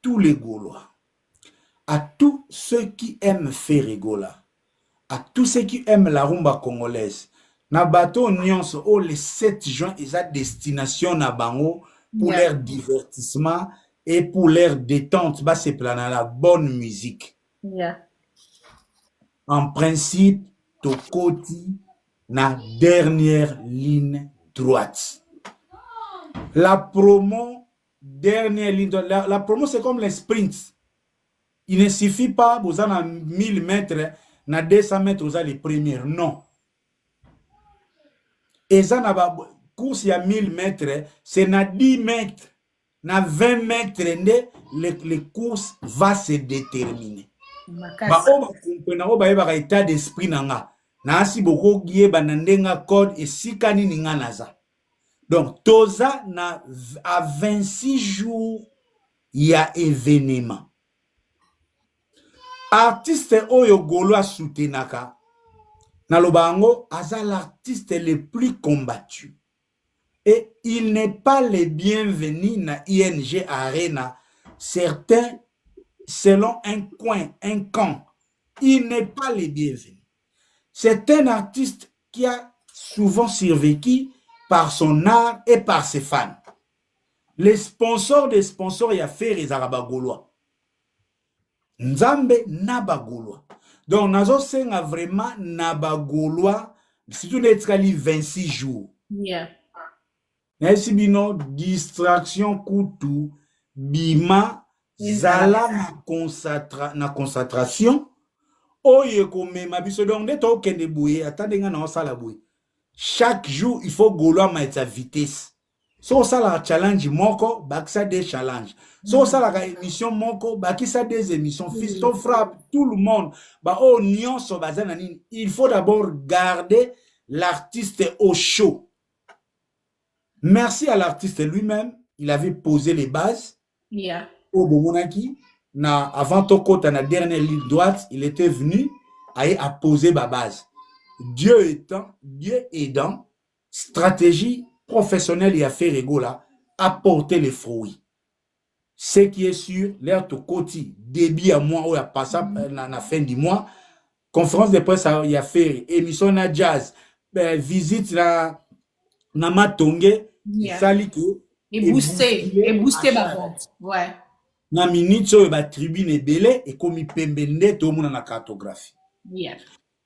tous les Gaulois, à tous ceux qui aiment Ferregola, à tous ceux qui aiment la rumba congolaise, na bateau nyonso oh le 7 juin est à destination na bango pour Yeah. leur divertissement et pour leur détente, bah c'est plan la bonne musique. Yeah. En principe, tokoti na dernière ligne droite. La promo, dernière ligne droite. La promo, c'est comme les sprints. Il ne suffit pas, vous avez 1000 mètres, na 200 mètres, vous avez les premières. Non. Et ça, na course, il y a 1000 mètres, c'est na 10 mètres, na 20 mètres, les courses vont se déterminer. Ba o ba o ba ba état d'esprit nanga na si boko gie ba nandenga code et sikani ninga naza. Donc toza na à 26 jours il y a événement. Artiste oyo Gaulois soutenaka na lobango aza l'artiste le plus combattu et il n'est pas le bienvenu na ING Arena. Certains selon un coin, un camp, il n'est pas le bienvenu. C'est un artiste qui a souvent survécu par son art et par ses fans. Les sponsors des sponsors, il y a fait les Arabes Gaulois. Nzambe Naba Gaulois. Donc, nazo senga vraiment Naba Gaulois, surtout les 26 jours. Yeah. Nesi bino distraction kutu bima zala na concentration oye komema biso donc nde tokende boye atande nga na osala boye chaque jour il faut Gaulois ma vitesse so osala challenge moko bakisa des challenges so osala ka émission moko bakisa des émissions fils to frappe tout le monde ba o nyonso bazana nini il faut d'abord garder l'artiste au chaud. Merci à l'artiste lui-même, il avait posé les bases. Yeah. Au Bomonaki, avant Tokota, na dernière ligne droite, il était venu à poser ma base. Dieu aidant, stratégie professionnelle et affaires Ferregola a porté les fruits. Ce qui est sûr, l'air Tokoti, début à mois ou à passer la fin du mois, conférence de presse il y a fait, émission na jazz, visite na Matonge, Yeah. et booster ma vente. Ouais. Na minute so ba tribune ebele et komi pembende to mona na cartographie. Yeah.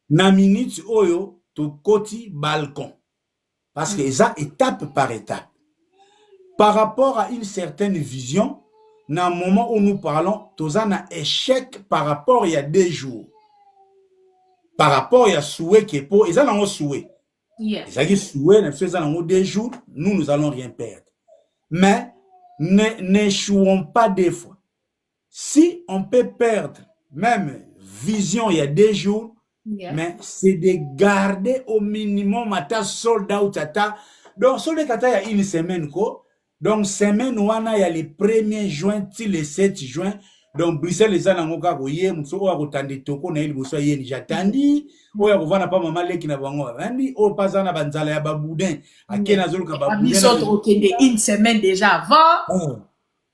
Na minute oyo to koti balcon. Parce que ça étape par étape. Par rapport à une certaine vision, na moment où nous parlons, toza na échec par rapport il y a 2 jours. Par rapport il y a souhait qui est pour et ça na souhait. Yeah. Ça qui souhait na faisant en 2 jours, nous allons rien perdre. Mais n'échouons pas des fois. Si on peut perdre, même vision il y a 2 jours, Yeah. mais c'est de garder au minimum à sold out à donc sold out il y a une semaine quoi. Donc semaine wana il y a le 1er juin till le 7 juin. Donc Bruxelles les ana ngoka ko ye muso o akotande toko na ili boso ye ni jatandi o ya kovana pa mama leki na bango bandi o pazana banzala ya baboudin akena zoluka baboudin Biso okende une semaine déjà avant.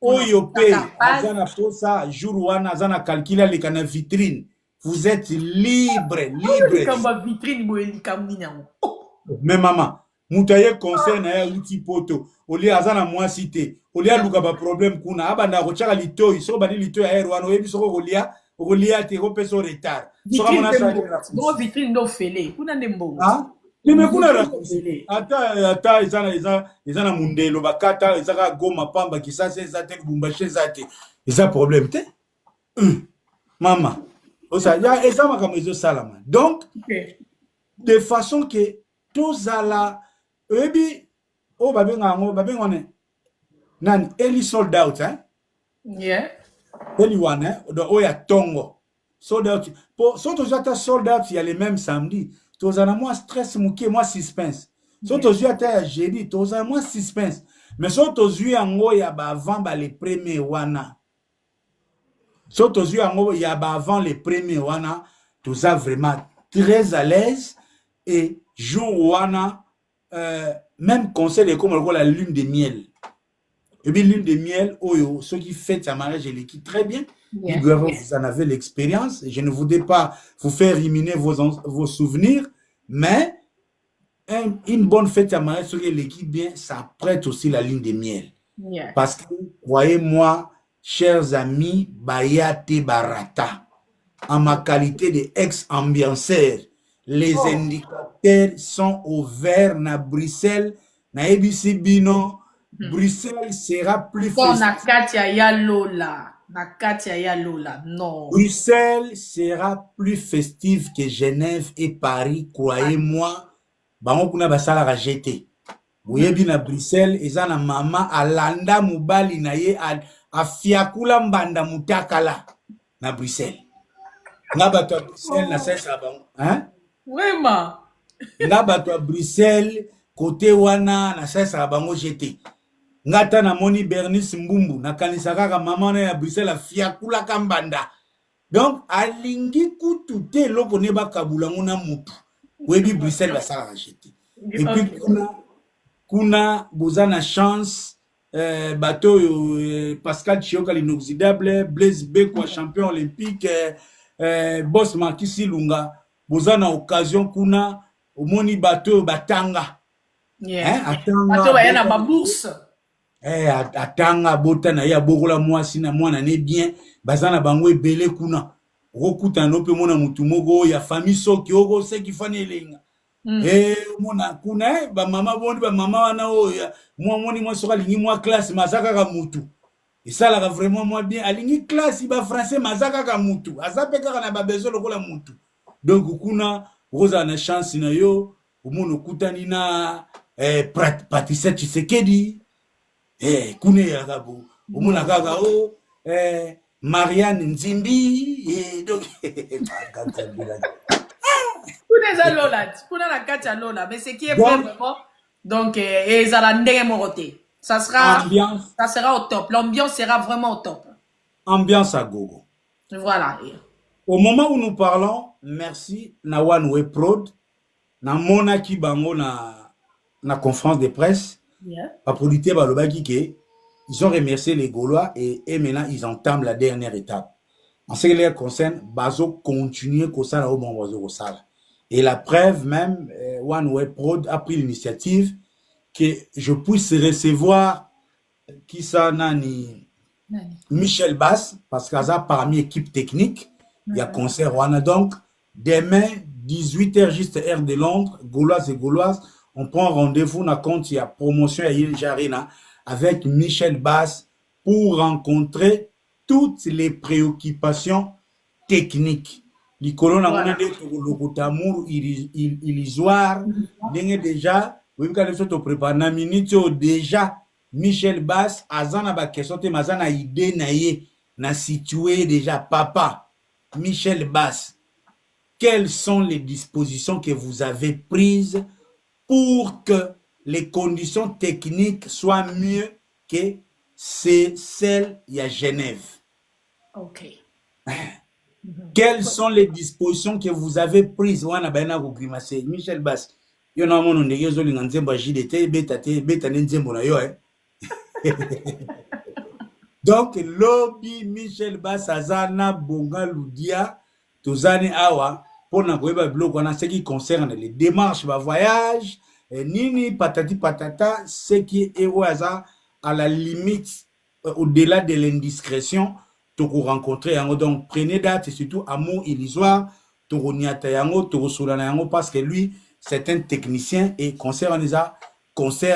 Oyo pe azana posa jour wana azana calculer les kana vitrine. Vous êtes libre. Comme vitrine boeli comme ninango. Mais maman, mutaye concerne ya uti poto. Oli azana moi cité. Oli aluka ba problème kuna abanda ko chaka litoi so bani litoi ya erwano yebi so rolia te ko peso retard. So kamona sa bon vitrine do fele. Kuna ndembo. Ah? Mais kuna la ata izana mundelo bakata izaka goma pamba kisasa ezate bumbache zate. Eza problème te. Maman. Osa ya ezama comme ezo salama. Donc de façon que tous ala ebi o babenga ne nan eli sold out hein. Yeah. Eli one hein o ya tongo. Sold out. Pour so tous ata sold out il y a les mêmes samedi. Tous ana moi stress muke moi suspense. So tous ata jeudi tous ana moi suspense. Mais so tous yango ya ba avant ba les premiers wana. So tous yango ya ba avant les premiers wana, tous a vraiment très à l'aise et jour wana même conseil comme la lune de miel. Et puis lune de miel, oyo, ceux qui fêtent sa mariage et l'équipe très bien. Yeah. Vous en avez l'expérience. Je ne voudrais pas vous faire ruminer vos souvenirs, mais une bonne fête à mariage, ceux qui l'équipe bien, ça prête aussi la lune de miel. Yeah. Parce que, croyez-moi, chers amis, Bayate Barata, en ma qualité d'ex-ambianceur, les indicateurs sont ouverts à Bruxelles, na EBC Bino. Bruxelles sera plus non. Bruxelles sera plus festive que Genève et Paris, croyez-moi. Bango kuna basala ka jeté. Boyebi na Bruxelles, eza na mama alanda mubali na ye a fiakula mbanda mutakala na Bruxelles. Nga bato a Bruxelles na sesa bango. Hein? Vraiment? Nga bato a Bruxelles, côté wana na sesa bango jeté. Ngata na moni Bernice Mbumbu na kanisaka ka mama na ya Bruxelles a fiakula kambanda. Donc alingi kutute loko ne bakabula ngona mutu. Webi Bruxelles va ça racheter. Et puis kuna bozana chance bateau Pascal Chioka l'inoxydable, Blaise Beko champion olympique, boss Marquis Lunga bozana occasion kuna omoni bateau batanga. Yeah. Bateau ba yana ba bourse. Atanga bota na ya bokola mwasi na mwana ne bien bazana bango ebele kuna rokuta no pe mona mutu moko ya famille soki oko se ki fani elenga mona kuna ba mama bondi ba mama wana o ya moni mo soka lingi mo classe mazaka ka mutu esala ka vraiment moi bien alingi classe ba français mazaka ka mutu azape ka na ba besoin lokola mutu donc kuna roza na chance na yo omono kutani na Patricia Tshisekedi kune ya kabo omona kaka o Marianne Nzimbi donc mais ce qui est vraiment donc ça sera au top, l'ambiance sera vraiment au top, ambiance à gogo. Voilà. Au moment où nous parlons, merci na One Way Prod na mona ki bango na conférence de presse. Yeah. Ils ont remercié les Gaulois et maintenant ils entament la dernière étape. En ce qui les concerne, Bazo continue comme ça au bon Bazo Sala. Et la preuve même, One Way Prod a pris l'initiative que je puisse recevoir qui ça nani Michel Bass parce qu'il y a parmi équipe technique, il y a concert Wana donc demain 18h juste heure de Londres, Gauloises et Gauloises. On prend rendez-vous dans compte, il y a promotion à Yil Jarina avec Michel Bass pour rencontrer toutes les préoccupations techniques. Les colonnes ont illusoire, déjà, oui, quand les autres préparent déjà, Michel Bass, azana ba question te mazana idée naie, na situé déjà, papa, Michel Bass, quelles sont les dispositions que vous avez prises pour que les conditions techniques soient mieux que celles il y a Genève. Ok. Quelles sont les dispositions que vous avez prises? Michel Bass, il y a un donc, lobby Michel Bass Azana Bonga Loudia, Tozane Awa, pour ce qui concerne les démarches, le voyage, nini patati patata, ce qui est à la limite, au-delà de l'indiscrétion, toko rencontrer yango. Donc prenez date et surtout amour illusoire, toko niata yango, toko solana yango, parce que lui, c'est un technicien et concert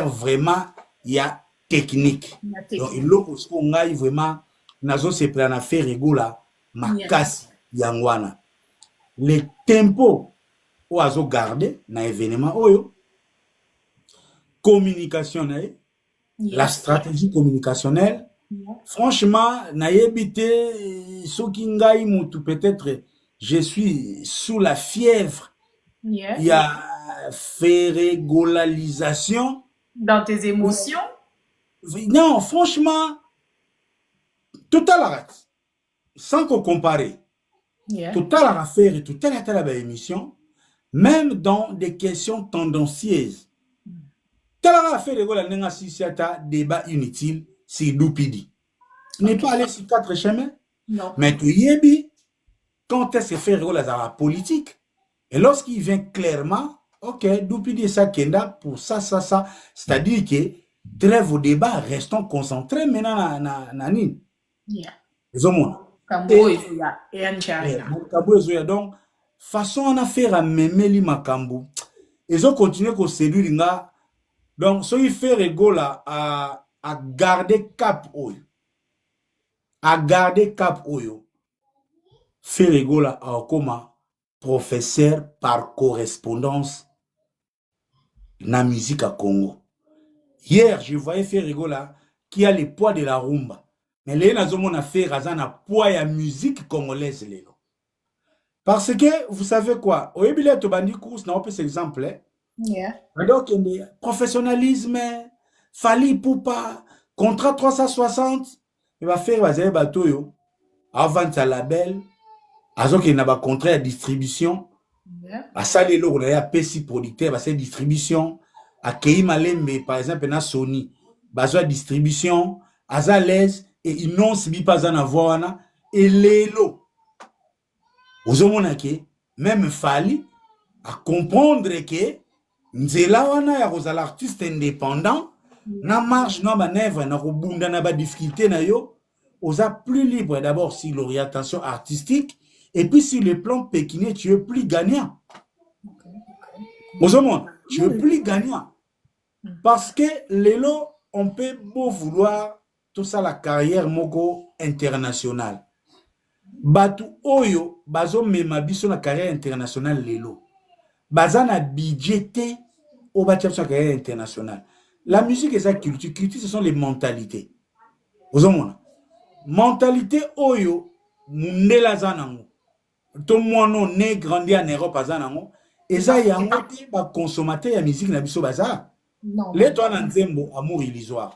vraiment, il y a technique. Donc il y vraiment, nazo se prend à faire rigola, makasi yangwana. Les tempos oiseaux gardés na événement oyo communication la stratégie communicationnelle franchement na yebité sokingai mutu peut-être je suis sous la fièvre il y a férégolalisation dans tes émotions. Non, franchement total arrête sans qu'on compare. Total à faire et tout à la émission, même dans des questions tendancieuses. Tel à faire de la débat inutile, si Doupidi. Il n'est pas allé sur 4 chemins. Non. Mais tu yebi, quand est-ce que fait la politique? Et lorsqu'il vient clairement, ok, Doupidi et ça kenda pour ça. C'est-à-dire que trêve au débat, restons concentrés maintenant na nini. Yeah. Les hommes. Donc, façon on a fait à memeli makambu. Ils ont continué à séduire nga. Donc, ce qui fait rigola à garder cap oyo. À garder cap oyo. Fait rigola à comme professeur par correspondance na musique à Congo. Hier, je voyais faire rigola qui a le poids de la rumba. Mais les nazomon a fait razana poids ya musique congolaise lelo. Parce que vous savez quoi, au ebile to bandi course na opé exemple. Yeah. Donc professionnalisme, Fali Poupa, contrat 360, il va faire bazé bateau yo avant sa label, azok il n'a pas contrat de distribution. À ça les lots on a PC producteur, c'est distribution. À Kei Malembe par exemple na Sony, bazwa distribution, Azalès et ils n'ont subi pas en avoir et les lots. Aux hommes même Fali à comprendre que nzela wana ya kozala artiste indépendant na marge na manœuvre na kobunda na ba difficulté na yo osa plus libre d'abord sur l'orientation artistique et puis sur le plan pécuniaire tu es plus gagnant. Aux hommes tu es plus gagnant parce que les lots on peut beau vouloir tout ça la carrière moko internationale. Batu oyo bazo mema biso na carrière internationale lelo. Bazana budgété au bâtiment de carrière internationale. La musique et sa culture, ce sont les mentalités. Vous avez mentalité oyo mundela zanango. Tout mono né grandi en Europe zanango. Et ça yango te ba consommateur ya musique na biso baza. Les toi na nzembo amour illusoire.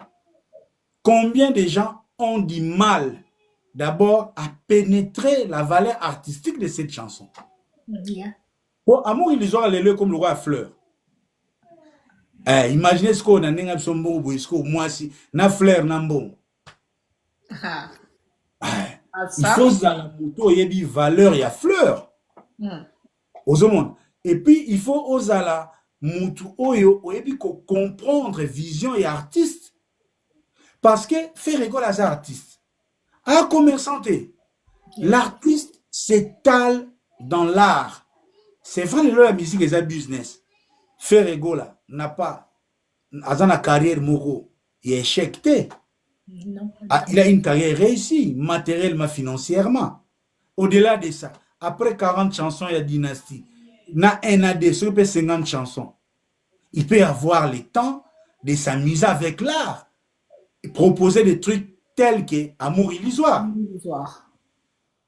Combien de gens ont du mal d'abord à pénétrer la valeur artistique de cette chanson? Yeah. Bon, amour illusoire, les lieux comme le roi à fleurs. Imaginez ce qu'on a n'enga sombo boisco moi si na fleur nambo. Il faut dans la moto il y a des valeurs il y a fleurs. Aux hommes. Et puis il faut aux ala mutu oyo oyebi ko comprendre vision et artiste. Parce que faire rigoler les artistes. À commerçanté. L'artiste s'étale dans l'art. C'est vrai que la musique est un business. Faire rigoler n'a pas une carrière moro. Il est échec. Il a une carrière réussie, matériellement, financièrement. Au-delà de ça, après 40 chansons, il y a dynastie. Na un AD, sur 50 chansons. Il peut avoir le temps de s'amuser avec l'art. Et proposer des trucs tels que amour illusoire.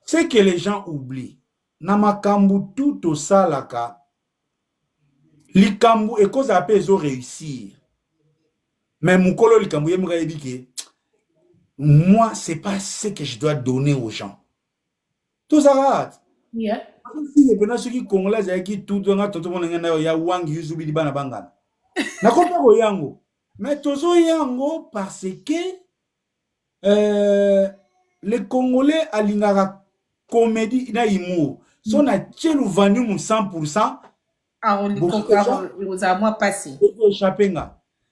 C'est que les gens oublient. Namakambu tout au salaka. Likambu et cause après ils ont réussir. Mais mon colo likambu il dit que moi c'est pas ce que je dois donner aux gens. Tout ça rate. Yeah. Si les gens qui congolais qui tout le monde ya wang yuzubi di bana bangana. Na comprends ko yango. Mais tozo yango parce que les Congolais alingara comédie na humour. Son a tchelu vendu 100%. Aux mois passés.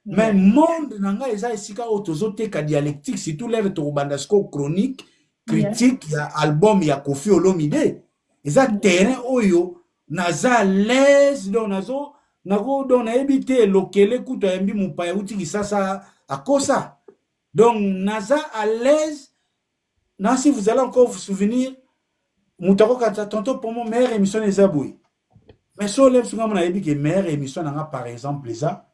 Mais monde nanga eza esika otozo teka dialectique surtout les bandasco chronique critique ya album ya Kofi Olomide. Eza terrain oyo naza l'aise donc nazo nako don na ebité lokele kuto yambi mupaya uti kisasa akosa. Donc naza à l'aise. Non, si vous allez encore vous souvenir, Moutako kata tonto pour mon meilleure émission les abouis. Mais sur les souvent on a dit que meilleure émission nanga par exemple les a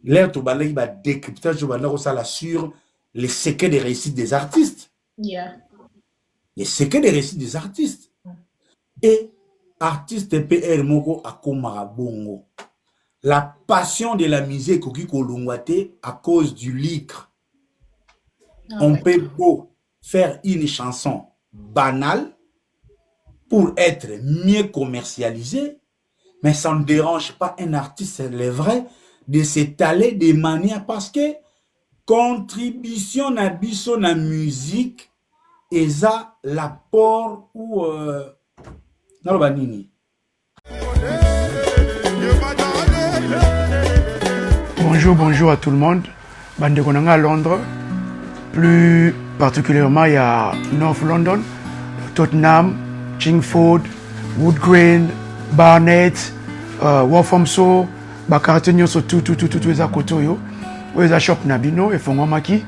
l'air to balai ba décryptage de banda ça la sur les secrets des réussites des artistes. Yeah. Les secrets des réussites des artistes. Et artiste PR moko akoma bongo. La passion de la musique koki kolongwate à cause du lycre. On peut beau faire une chanson banale pour être mieux commercialisé, mais ça ne dérange pas un artiste, c'est le vrai, de s'étaler de manière parce que contribution na biso na musique eza l'apport ou naloba nini. Bonjour à tout le monde. Bande Konanga à Londres. Plus particulièrement, il y a North London, Tottenham, Chingford, Wood Green, Barnet, Walthamstow, Bakartenyo, tout les akoto yo. Où les shop nabino et font maki.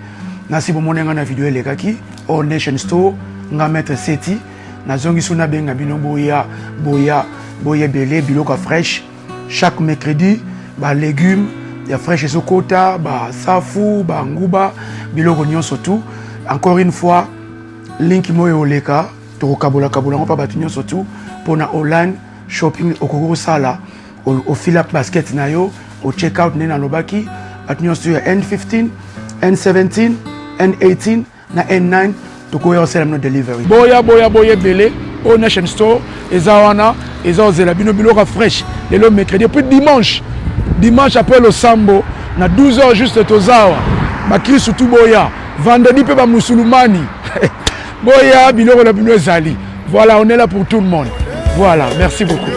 Nasi bomonenga na vidéo les kaki. All Nation Store, nga mettre seti. Na zongi suna benga bino boya belé biloka fresh. Chaque mercredi, ba légumes. Il y a fraîche sokota, ba safu, ba nguba, biloko nyonso tout. Encore une fois, link mo oleka, to kabola ngo pa batunyo surtout pour na online shopping okoko sala au fill up basket na yo, au check out na lobaki, batunyo sur N15, N17, N18 na N9 to ko yo sell no delivery. Boya belé au Nation Store, ezawana, ezozela bino biloko fresh, le mercredi puis dimanche après le sambo na 12h juste tozawa bakri surtout boya vendredi pe ba musulmani boya biloko la bino ezali. Voilà, on est là pour tout le monde. Voilà, merci beaucoup.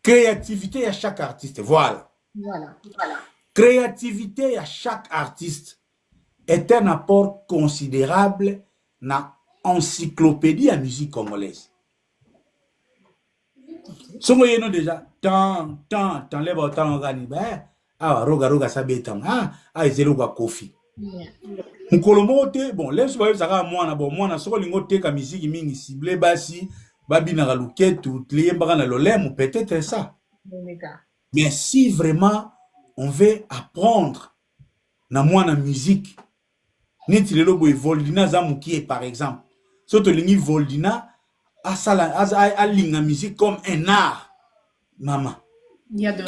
Créativité à chaque artiste, voilà. Créativité à chaque artiste est un apport considérable na encyclopédie à musique congolaise. Songo yeno déjà tant lève autant ngani ba roga sabetang ezelo kwa kofi. Nkolomote bon les soyez saka mwana soko lingo teka musique mingi ciblé basi babina galuke tout liemba na lolem peut-être ça. Mais si vraiment on veut apprendre na mwana musique neti lelo boy Voldina zamukie par exemple. Soto lingi Voldina a linga musique comme un art. Maman. Il y a de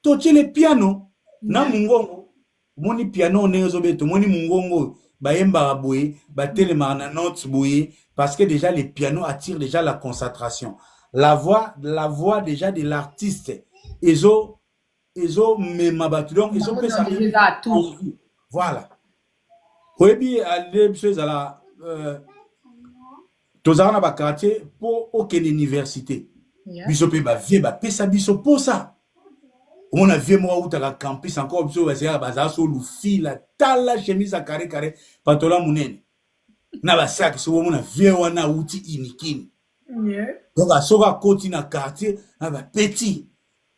Tochi le piano na mungongo. Moni piano nezo beto moni mungongo bayemba boye batelema na notes boye parce que déjà le piano attire déjà la concentration. La voix déjà de l'artiste ezo mema batu donc ils ont fait ça. Voilà. Oui, les choses à la tozana ba quartier pour aucune université. Bisope ba vie ba pesa biso pour ça. On a vu moi où ta campus encore biso ba c'est ba so lufi la tala chemise à carré patola munene. Na ba sac so mona vie wana uti inikini. Donc à soga côté na quartier na ba petit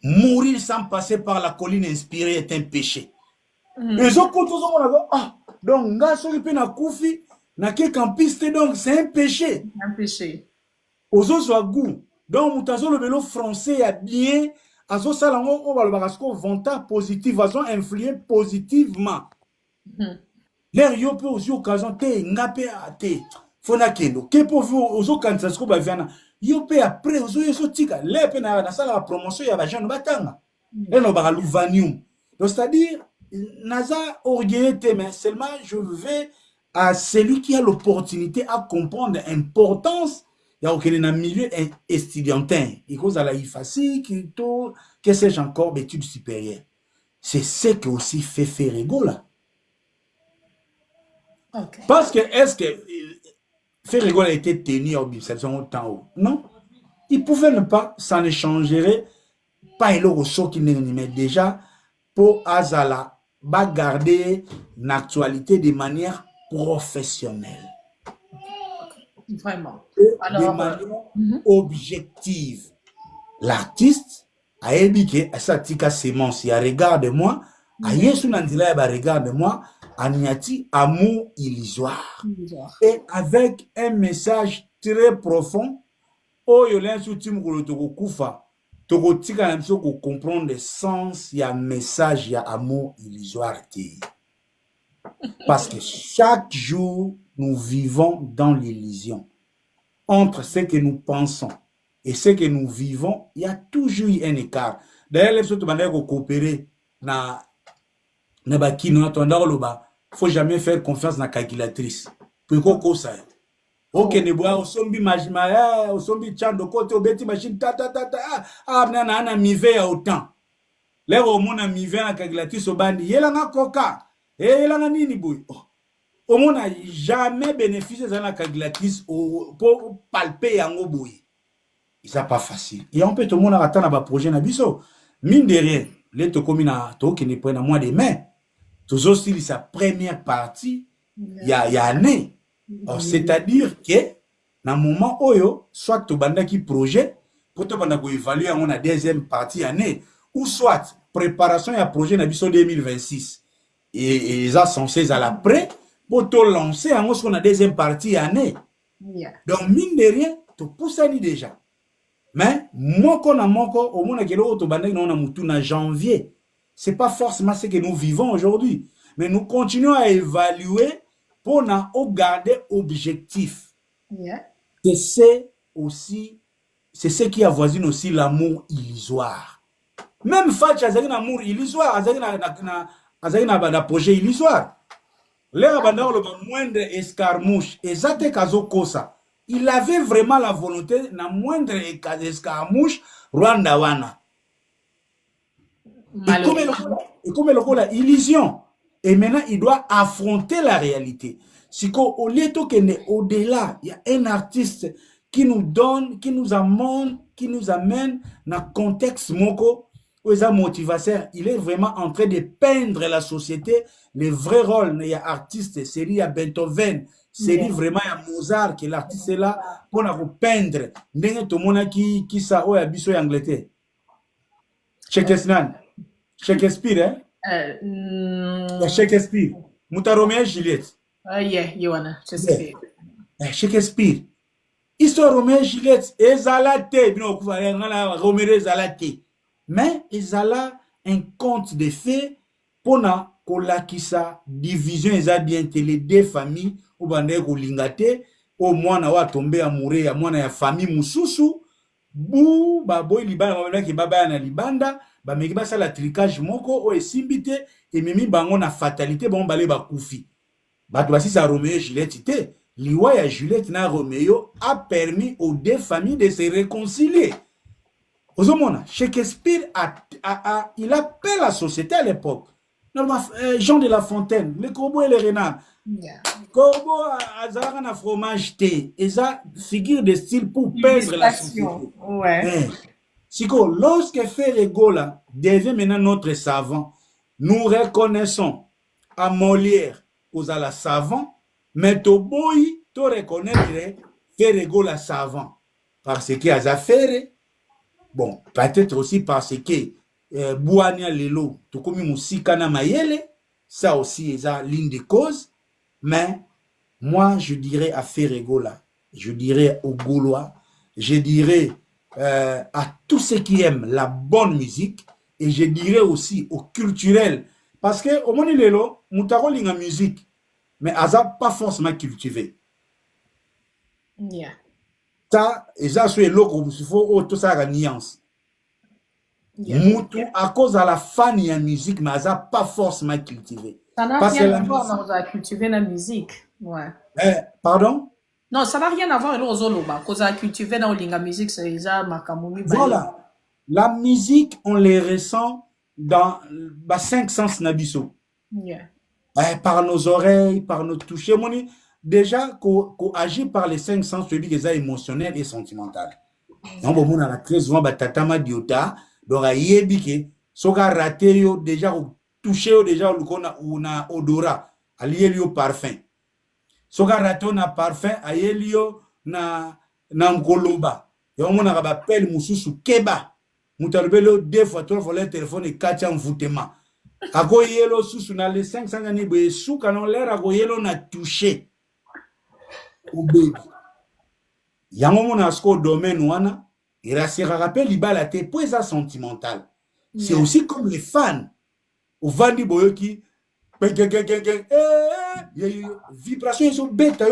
mourir sans passer par la colline inspirée est un péché. Les autres donc nga soki pe na kufi na ke campiste donc c'est un péché. Un péché. Aux autres soit goût. Donc mutazo le vélo français a bien azo salango on va le barasko vanta positive azo influer positivement. L'air yo pe aussi occasion te ngape te fona kendo ke pour vous aux autres quand ça se ba viana yo pe après aux autres tika le pe na sala la promotion ya ba jeune batanga. Et no ba luvanium. Donc c'est-à-dire Naza orgueillé, mais seulement je vais à celui qui a l'opportunité à comprendre l'importance il y a aucun milieu étudiantin il cause à la IFASI que sais-je encore d'études supérieures. C'est ce que aussi fait Ferrego là. Okay. Parce que est-ce que Ferrego a été tenu au temps non, il pouvait ne pas, ça ne changerait pas et le ressort qui n'est mais déjà pour Azala va garder l'actualité de manière professionnelle. Vraiment. Alors, de manière objective. L'artiste a ébiqué à sa tika sémence, il regarde-moi, à Yesu Nandila, regarde-moi, à Niati, amour illusoire. Et avec un message très profond, oh, yolen soutim kolotoko kufa. Toko tika na miso ko comprendre le sens ya message ya amour illusoire. Parce que chaque jour nous vivons dans l'illusion. Entre ce que nous pensons et ce que nous vivons, il y a toujours un écart. D'ailleurs, les autres manières de coopérer na bakino attendant le bas, faut jamais faire confiance dans la calculatrice. peko kosa ok ne boya osombi majima osombi chando kote obeti machine ta na mive ya autant lero omona mive na calculatrice obandi yelanga koka yelanga nini boy omona jamais bénéfice dans la calculatrice pour palper yango boy c'est pas facile et on peut tout le monde attendre ba projet na biso mine de rien les to komi na to qui ne prend mois de mai toujours style sa première partie il y a année c'est-à-dire que na moment oyo soit to banda ki projet pour to banda ko évaluer on a deuxième partie année ou soit préparation ya projet na biso 2026 et ça censé à l'après pour te lancer en ce qu'on a deuxième partie année donc mine de rien to poussani déjà mais moko au monde que l'autre banda on a mutu na janvier c'est pas forcément ce que nous vivons aujourd'hui mais nous continuons à évaluer pour garder objectif. C'est ce qui avoisine aussi l'amour illusoire. Même Fatch a un amour illusoire, a un projet illusoire. L'air le moindre escarmouche, et Zate Kazo Kosa, il avait vraiment la volonté, na moindre escarmouche, Rwanda Wana. Et comme la illusion. Et maintenant, il doit affronter la réalité. Si au lieu de au-delà, il y a un artiste qui nous donne, qui nous amène dans le contexte moko, où il motivation, il est vraiment en train de peindre la société, les vrais rôles. Il y a artistes, série, il y a Beethoven, série vraiment, il y a Mozart, qui l'artiste est là pour nous peindre. N'est-ce tout le monde qui ça, ou abisso Angleterre. Shakespeare, hein? Shakespeare. Muta Romeo et Juliette. Shakespeare. Histoire Romeo et Juliette. Ezalate. Romeo ezalate. Mais ezala un conte de fées pour na kolakisa division ezali les deux familles ou bande kolingate au mwana wa tomber amoureux ya mwana ya famille mususu bu baboy libanda ba ki baba na libanda ba meki ba sala tricage moko o esimbite et mimi bango na fatalité bon balé ba kufi bato basi sa Roméo et Juliette te liwa ya Juliette na Roméo a permis aux deux familles de se réconcilier. Ozomona Shakespeare il appelle la société à l'époque. Jean de La Fontaine, le corbeau et le renard. Corbeau azalaka na fromage thé, et ça figure de style pour peindre la société. Siko, lorsque Ferregola devient maintenant notre savant, nous reconnaissons à Molière aux la savant, mais Toboy, tu reconnaître Ferregola savant. Parce qu'il a affaire, bon, peut-être aussi parce que Bouania Lelo, tout comme Moussika na Mayele, ça aussi est la ligne de cause, mais moi je dirais à Ferregola, je dirais aux Gaulois, je dirais à tous ceux qui aiment la bonne musique, et je dirais aussi aux culturels, parce que au monde Lelo, Moutaro linga musique, mais Aza pas forcément cultivé. Ça, et ça c'est l'eau il faut tout ça la nuance. Moutou, à cause de la fan de la musique, mais ça pas forcément cultivé. Ça n'a rien à voir avec cultiver la musique. Pardon? Non, ça n'a rien à voir avec l'ozoloba. Cause à cultiver dans la musique, c'est déjà makamumi. Voilà. La musique, on les ressent dans 5 sens nabiso. Par nos oreilles, par nos toucher. Déjà, qu'on agit par les 5 sens, je dis que c'est émotionnel et sentimental. Donc, on a très souvent tatama diota. Donc, il y a que soka raté yo déjà touché yo déjà on a odorat, allié yo parfum. Soka raté on a parfum, allié yo na ngoloba. Et on a rappelé mususu keba. Mutalbelo 2 fois 3 fois le téléphone et 4 envoûtement. Ako yelo susu na les 500 ani be sou kanon l'air ako yelo na touché. Au baby. Yango mona sko domaine wana. Et là, c'est rappel, il la tête, pour ça sentimental. C'est aussi comme les fans. Au Vandi Boyoki, vibration, ils sont bêtes,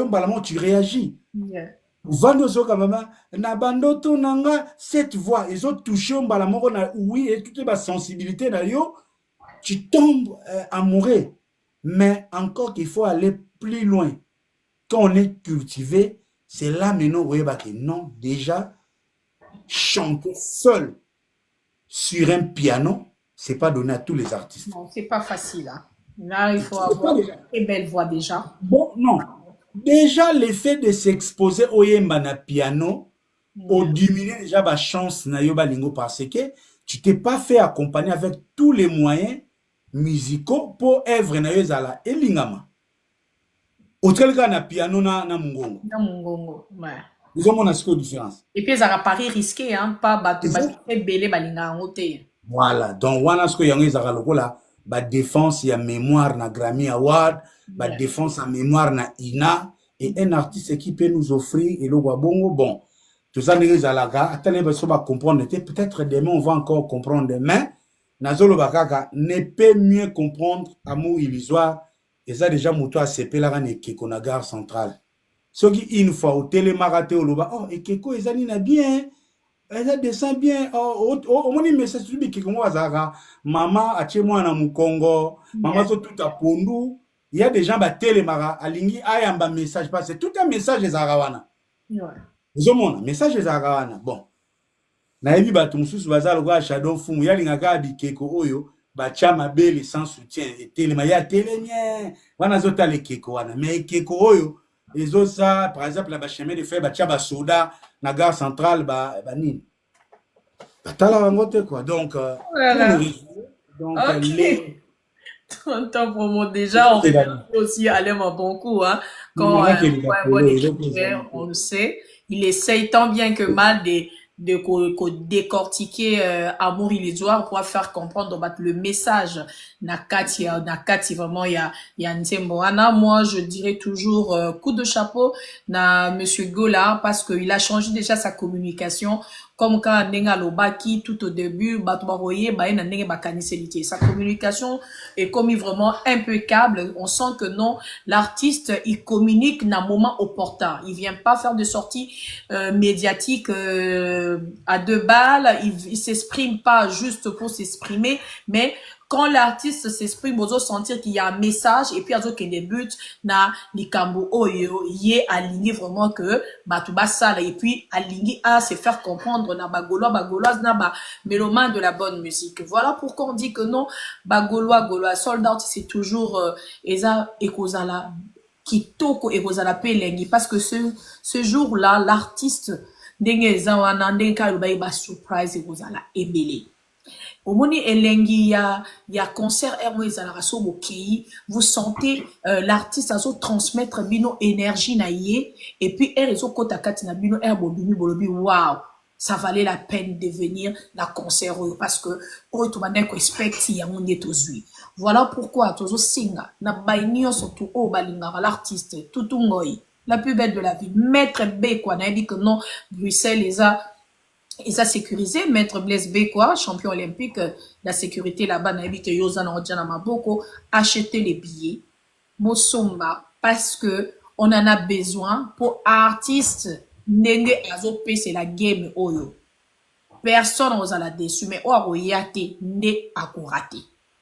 tu réagis. Au Vandi Zokamama, Nabandoto Nanga, cette voix, ils ont touché, oui, et toute la sensibilité, tu tombes amoureux. Mais encore qu'il faut aller plus loin. quand on est cultivé, c'est là maintenant où que non, déjà, chanter seul sur un piano, c'est pas donné à tous les artistes. Non, c'est pas facile. Hein. Là, il faut avoir une belle voix déjà. Bon, non. Déjà, l'effet de s'exposer au yemba na piano, au diminuer déjà ma chance na yoba lingo parce que tu t'es pas fait accompagner avec tous les moyens musicaux pour œuvre na yozala elingama. Autre cas na piano na mungongo. Na mungongo, ouais. Ils ont mon aspect de différence. Et puis, ça va pari risqué, hein, pas battre belé balinga en côté. Voilà, donc wana ce que yango ezaka lokola ba défense ya mémoire na Grammy Award, ba défense en mémoire na INA et un artiste qui peut nous offrir et le bongo bon. Tout ça n'est pas attendez ba comprendre peut-être demain on va encore comprendre demain. Nazolo bakaka ne peut mieux comprendre amour illusoire et ça déjà moto a CP la ne keko na gare centrale. Ce qui une fois au télémaraté au loba oh et keko ezani na bien. Elle descend bien. Au moins, message qui maman a chez moi dans Congo, maman so tout à Pondu. Il y a des gens qui télémara alingi ayamba message parce que tout un message des arawana. Vous avez message des arawana. Bon. Na ebi ba tumususu bazalo kwa shadow fumu yali ngaka bikeko oyo ba chama bele sans soutien et téléma ya télémien. Wana zota le keko wana mais keko oyo les autres ça par exemple la chemin de fer ba chaba soda na gare centrale ba nini batala bangote quoi donc donc okay. Tant pour moi déjà on peut aussi aller à bon coup hein quand on le sait il essaye tant bien que mal de décortiquer amour illusoire pour faire comprendre le message nakati vraiment il y a nzembo ana moi je dirais toujours coup de chapeau na monsieur Gola parce que il a changé déjà sa communication comme quand Nenga Lobaki tout au début sa communication est commis vraiment impeccable. On sent que non, l'artiste il communique dans un moment opportun. Il vient pas faire de sorties médiatiques à deux balles. Il s'exprime pas juste pour s'exprimer, mais quand l'artiste s'exprime, vous allez sentir qu'il y a un message et puis il y a qui débute na likambo oyo yé aligné vraiment que batuba sala et puis aligné à se faire comprendre na bagoloise na ba mélomane de la bonne musique. Voilà pourquoi on dit que non gaulois soldat c'est toujours eza ekozala kitoko ekozala pelengi parce que ce jour-là l'artiste ndenge eza wana ndenge ka ba surprise ekozala ebele. Au moni elengi ya concert ermo ezalaka so bokei vous sentez l'artiste azo transmettre bino énergie na ye et puis ezo kota kati na bino bobimi bolobi wow ça valait la peine de venir na concert parce que to bandeko expect ya monde tozui voilà pourquoi tozo singa na bainio surtout balinga l'artiste tutungoi la plus belle de la vie maître B quoi na dit que non Bruxelles ils a sécurisé maître Blaise B quoi champion olympique la sécurité là-bas na habite Yozana Odjana Maboko acheter les billets Mosomba parce que on en a besoin pour artistes ndenge azope c'est la game oyo personne n'osa la déçu mais oaroyate nde akoraté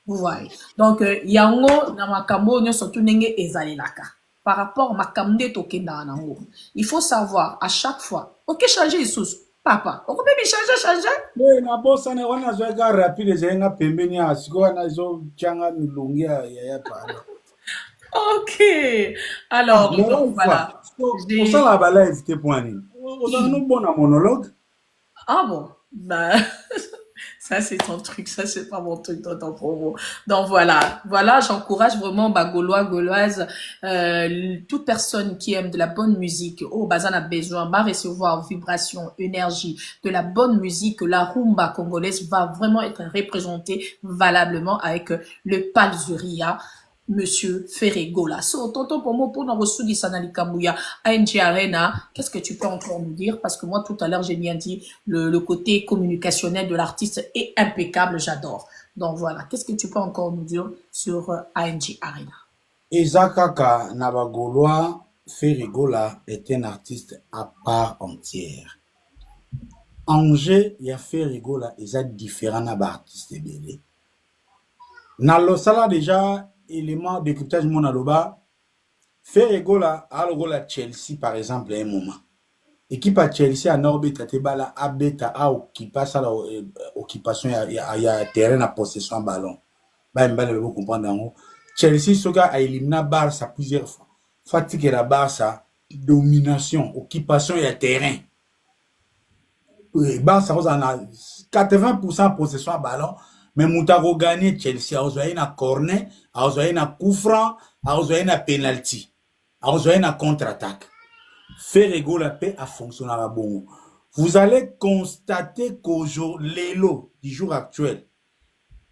vous voyez donc yango na makambo nyonso tout ndenge ezalelaka par rapport makamde tokenda nango il faut savoir à chaque fois OK changer sous papa, on peut me changer. Oui, na bossa ne wana zo ga rapide zenga pembeni asiko wana zo changa milungi ya pala. OK. Alors, donc, voilà. Pour ça la bala invité point ni. On a un bon monologue. Ah bon. Bah ça c'est ton truc, ça c'est pas mon truc dans ton promo. Donc voilà, j'encourage vraiment gauloise, toute personne qui aime de la bonne musique, bazan a besoin, va recevoir vibration, énergie, de la bonne musique, la rumba congolaise va vraiment être représentée valablement avec le Palzuria. Monsieur Ferregola. So, tonton Pomo, pour nous ressoudre Sanali Kambuya, ANG Arena, qu'est-ce que tu peux encore nous dire? Parce que moi, tout à l'heure, j'ai bien dit, le côté communicationnel de l'artiste est impeccable, j'adore. Donc voilà, qu'est-ce que tu peux encore nous dire sur ANG Arena? Ezakaka Nabagoloa Ferregola est un artiste à part entière. Angers, il y a Ferregola, ils sont différents d'artistes belé. Dans le sala déjà, élément d'écoutage mon aloba Faire égola à la Chelsea par exemple à un moment. Équipe à Chelsea à Norbeta Tebala à beta à occupation à occupation il y a terrain à possession ballon. Bah vous comprendre en Chelsea ce gars a éliminé Barça plusieurs fois. Fatigue la Barça domination occupation et terrain. Barça on a 80% possession à ballon. Mais Moutago gagné Chelsea a besoin na corner, a besoin na coup franc, a besoin na penalty, a besoin na contre-attaque. Ferrego la paix a fonctionné à bon. Vous allez constater qu'aujourd'hui, l'élo du jour actuel,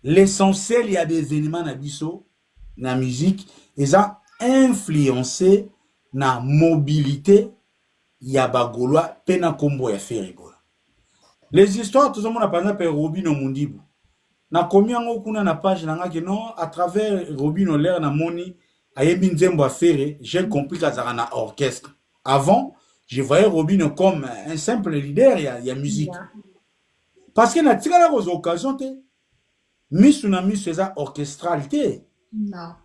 l'essentiel il y a des événements na biso, na musique, ils ont influencé na mobilité ya bagolois pe na kombo ya Ferrego. Les histoires tout le monde a par exemple Robino Mundibu. Na komi yango kuna na page nanga que non à travers Robino l'air na moni ayebi nzembo affaire j'ai compris qu'azara na orchestre. Avant, je voyais Robino comme un simple leader il y a musique. Parce que na tika aux occasions te misu na misu eza orchestralité. Non.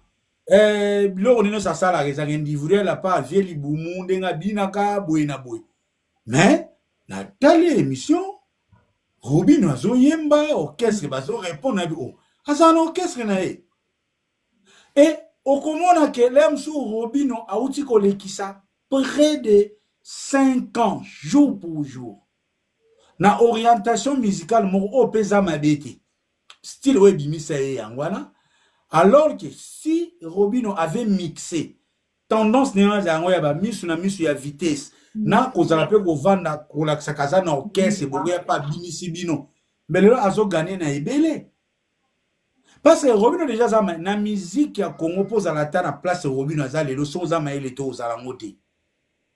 Biloko nino sa sala ezaka individuel la pa vie libumu ndenga binaka boye na boye. Mais na tali émission Robino azo yemba orchestre bazo répondre na oh asa na orchestre na e. Et okomona ke lemsu Robino auti kolekisa près de 5 ans jour pour jour. Na orientation musicale mo opeza mabete. Style webimisa e yangwana. Alors que si Robino avait mixé tendance néanmoins ya ba misu na misu ya vitesse na kozala pe kovanda kolakisa kaza na orchestre boya pa binisi bino mais lelo azo gagner na ebele parce que Robino déjà za na musique ya Congo poza la ta na place Robino za lelo so za maele to za la ngote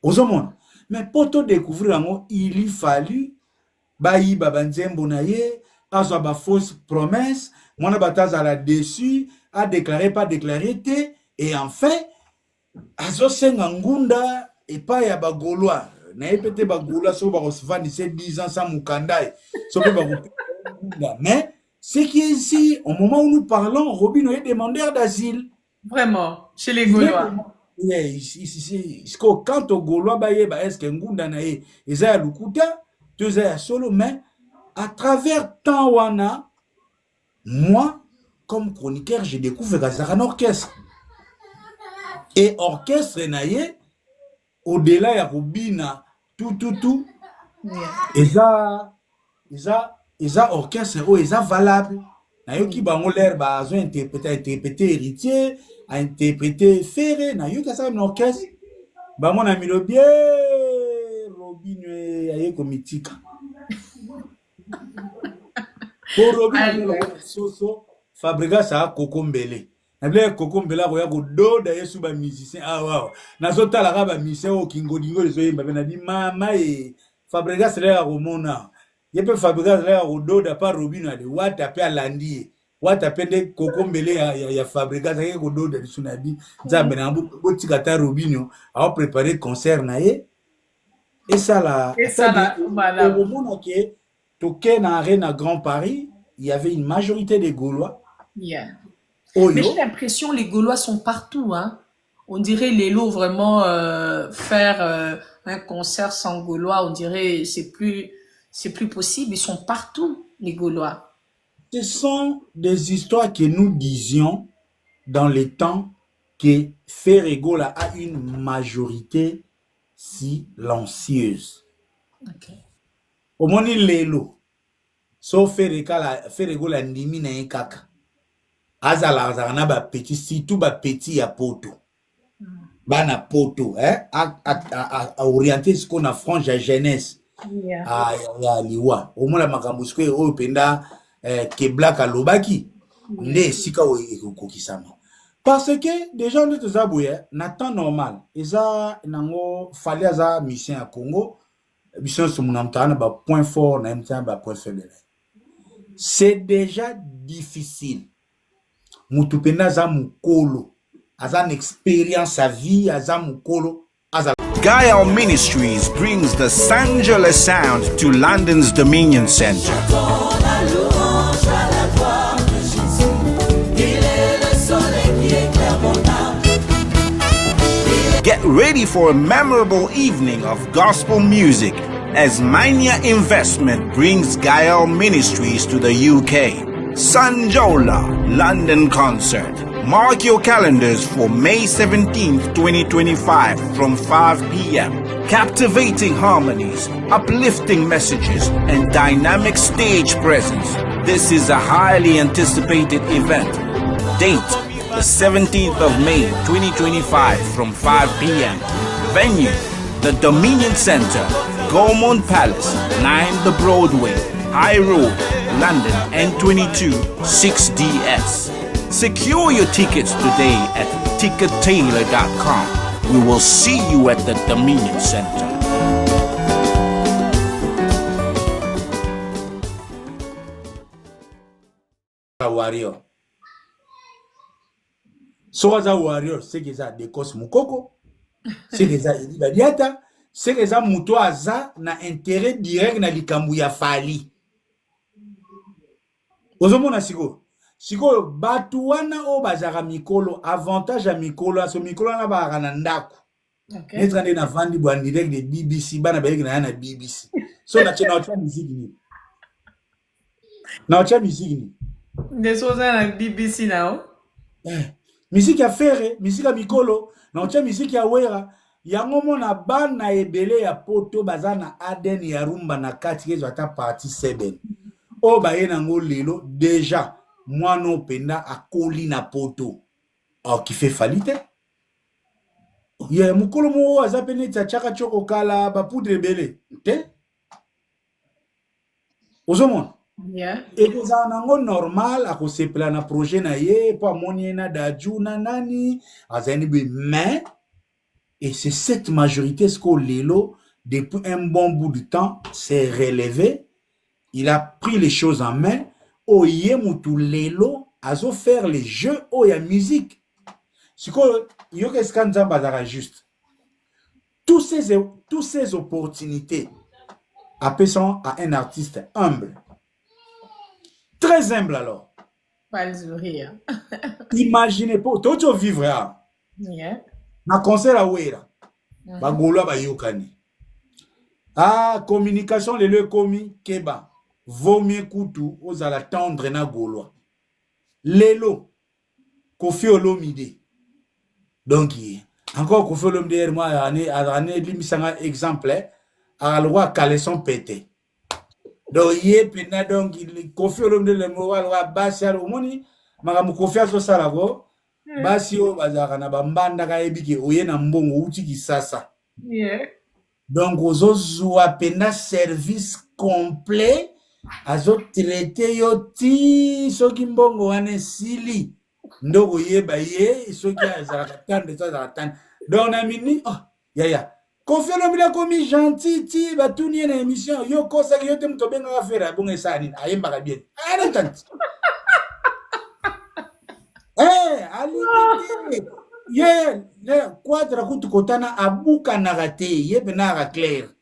ozomona mais pour te découvrir ngo il y fallu bayi babanzembo na ye azo ba fausse promesse mona bataza la dessus a déclaré pas déclaré té et enfin azo senga ngunda et pas ya bagolois na epete bagolois so ba recevant 10 ans sans mukandai so pe ba mais ce qui est ici au moment où nous parlons Robino est demandeur d'asile Vraiment chez les Gaulois. Ici quand au Gaulois ba yeba est-ce que ngunda na ye eza ya lukuta deux ya solo mais à travers Tawana moi comme chroniqueur je découvre un orchestre et orchestre naye au-delà ya Robina tout eza orchestre o eza valable na yo ki bango l'air ba zo interpréter héritier a interpréter ferré na yo ka ça un orchestre ba mon ami le bien Robino aye komitika pour Robino soso Fabriga sa kokombele na bile kokombela ko ya ko do da yesu ba musicien ah wow na zota la ba musicien o kingodingo lezo yemba na di mama e Fabriga sera ko mona yepe Fabriga sera ko do da pa Robino de wata pe alandi wata pe de kokombele ya Fabriga sa ko do da sunabi nzambe na botika ta Robino a préparer concert na ye et ça là madame au moment que toke na arena Grand Paris il y avait une majorité des Gaulois. Yeah. Oh, mais j'ai l'impression les Gaulois sont partout, hein. On dirait les lots vraiment faire un concert sans Gaulois, on dirait c'est plus possible. Ils sont partout les Gaulois. Ce sont des histoires que nous disions dans les temps que Ferregola a une majorité silencieuse. Okay. Au moins les lots. Sauf Ferregola ndimi na ekaka. Azala na ba petit surtout ba petit ya poto. Bana poto à orienter ce qu'on a frange à jeunesse. Yeah. Ya liwa. Au moins la makambo siko o penda kebla kalobaki. Ne sika o kokisama. Parce que déjà nous tous abouye na temps normal. Eza nango fallait aza mission à Congo. Mission sur mon amtana ba point fort na amtana ba point faible. C'est déjà difficile. Mutupenda za mukolo. Aza une expérience à vie, aza mukolo. Gaia Ministries brings the Sanjala sound to London's Dominion Centre. Get ready for a memorable evening of gospel music as Mania Investment brings Gael Ministries to the UK. Sanjola London Concert. Mark your calendars for May 17th, 2025 from 5 p.m. Captivating harmonies, uplifting messages, and dynamic stage presence. This is a highly anticipated event. Date, the 17th of May, 2025 from 5 p.m. Venue, the Dominion Centre, Gaumont Palace, 9 The Broadway, High Road, London, N22 6DS. Secure your tickets today at tickettailor.com. We will see you at the Dominion Center. Warrior. So as a warrior, c'est que ça décos mukoko, c'est que ça ibadiata, c'est que ça muto aza na intérêt direct na likambu ya fali. Ozomona siko. Siko batu wana o bazara mikolo, avantage ya mikolo, aso mikolo na ba na ndako. Okay. Netra na vandi bo en direct de BBC, bana beleki na BBC. So na chena ocha musique ni. Na ocha musique ni. Des choses à la BBC now. Musique ya fere, musique ya mikolo, na ocha musique ya wera. Yango mona bana ebele ya poto bazana Aden ya rumba na kati kezo ata parti 7. O baye nango lelo déjà mwano penda akoli na poto. O ki fait falite. Ya mukolo mo azapene tchaka choko kala ba poudre ebele. Te? Ozomona. Yeah. Et ça nango normal à se plan na projet na ye po amoni na daju na nani azani be mais et c'est cette majorité ce qu'on lelo depuis un bon bout de temps s'est relevé, il a pris les choses en main o ye mutu lelo azo faire les jeux o ya musique ce que yo qu'est-ce qu'on bazara juste tous ces opportunités appellent à un artiste humble. Très humble alors. Pas le rire. Imaginez pas, tout vivre là. Yeah. Na concert à Wera. Ba golo ba yokani. Ah, communication le komi keba. Vomi kutu ozala tendre na golo. Lelo Kofi Olomide. Donc encore Kofi Olomide moi année limisanga exemple à loi caleçon pété. Donc yé pena donc il Kofi Olomide le moral wa basi alo moni makamu Kofi aso salago basi o bazaka na bambanda ka ebiki oye na mbongo uti kisasa. Yeah. Donc ozozwa pena service complet azo traité yo ti soki mbongo wane sili ndoko yeba ye soki azaka tande za tande. Donc na mini oh ya Kofi Olomide komi gentil ti batuni na émission yo kosa yo te mto benga ka fera bonga sani ayemba ka bien. Arrête. Alimité. Quadra kutu kotana abuka narate yebe na ra clair.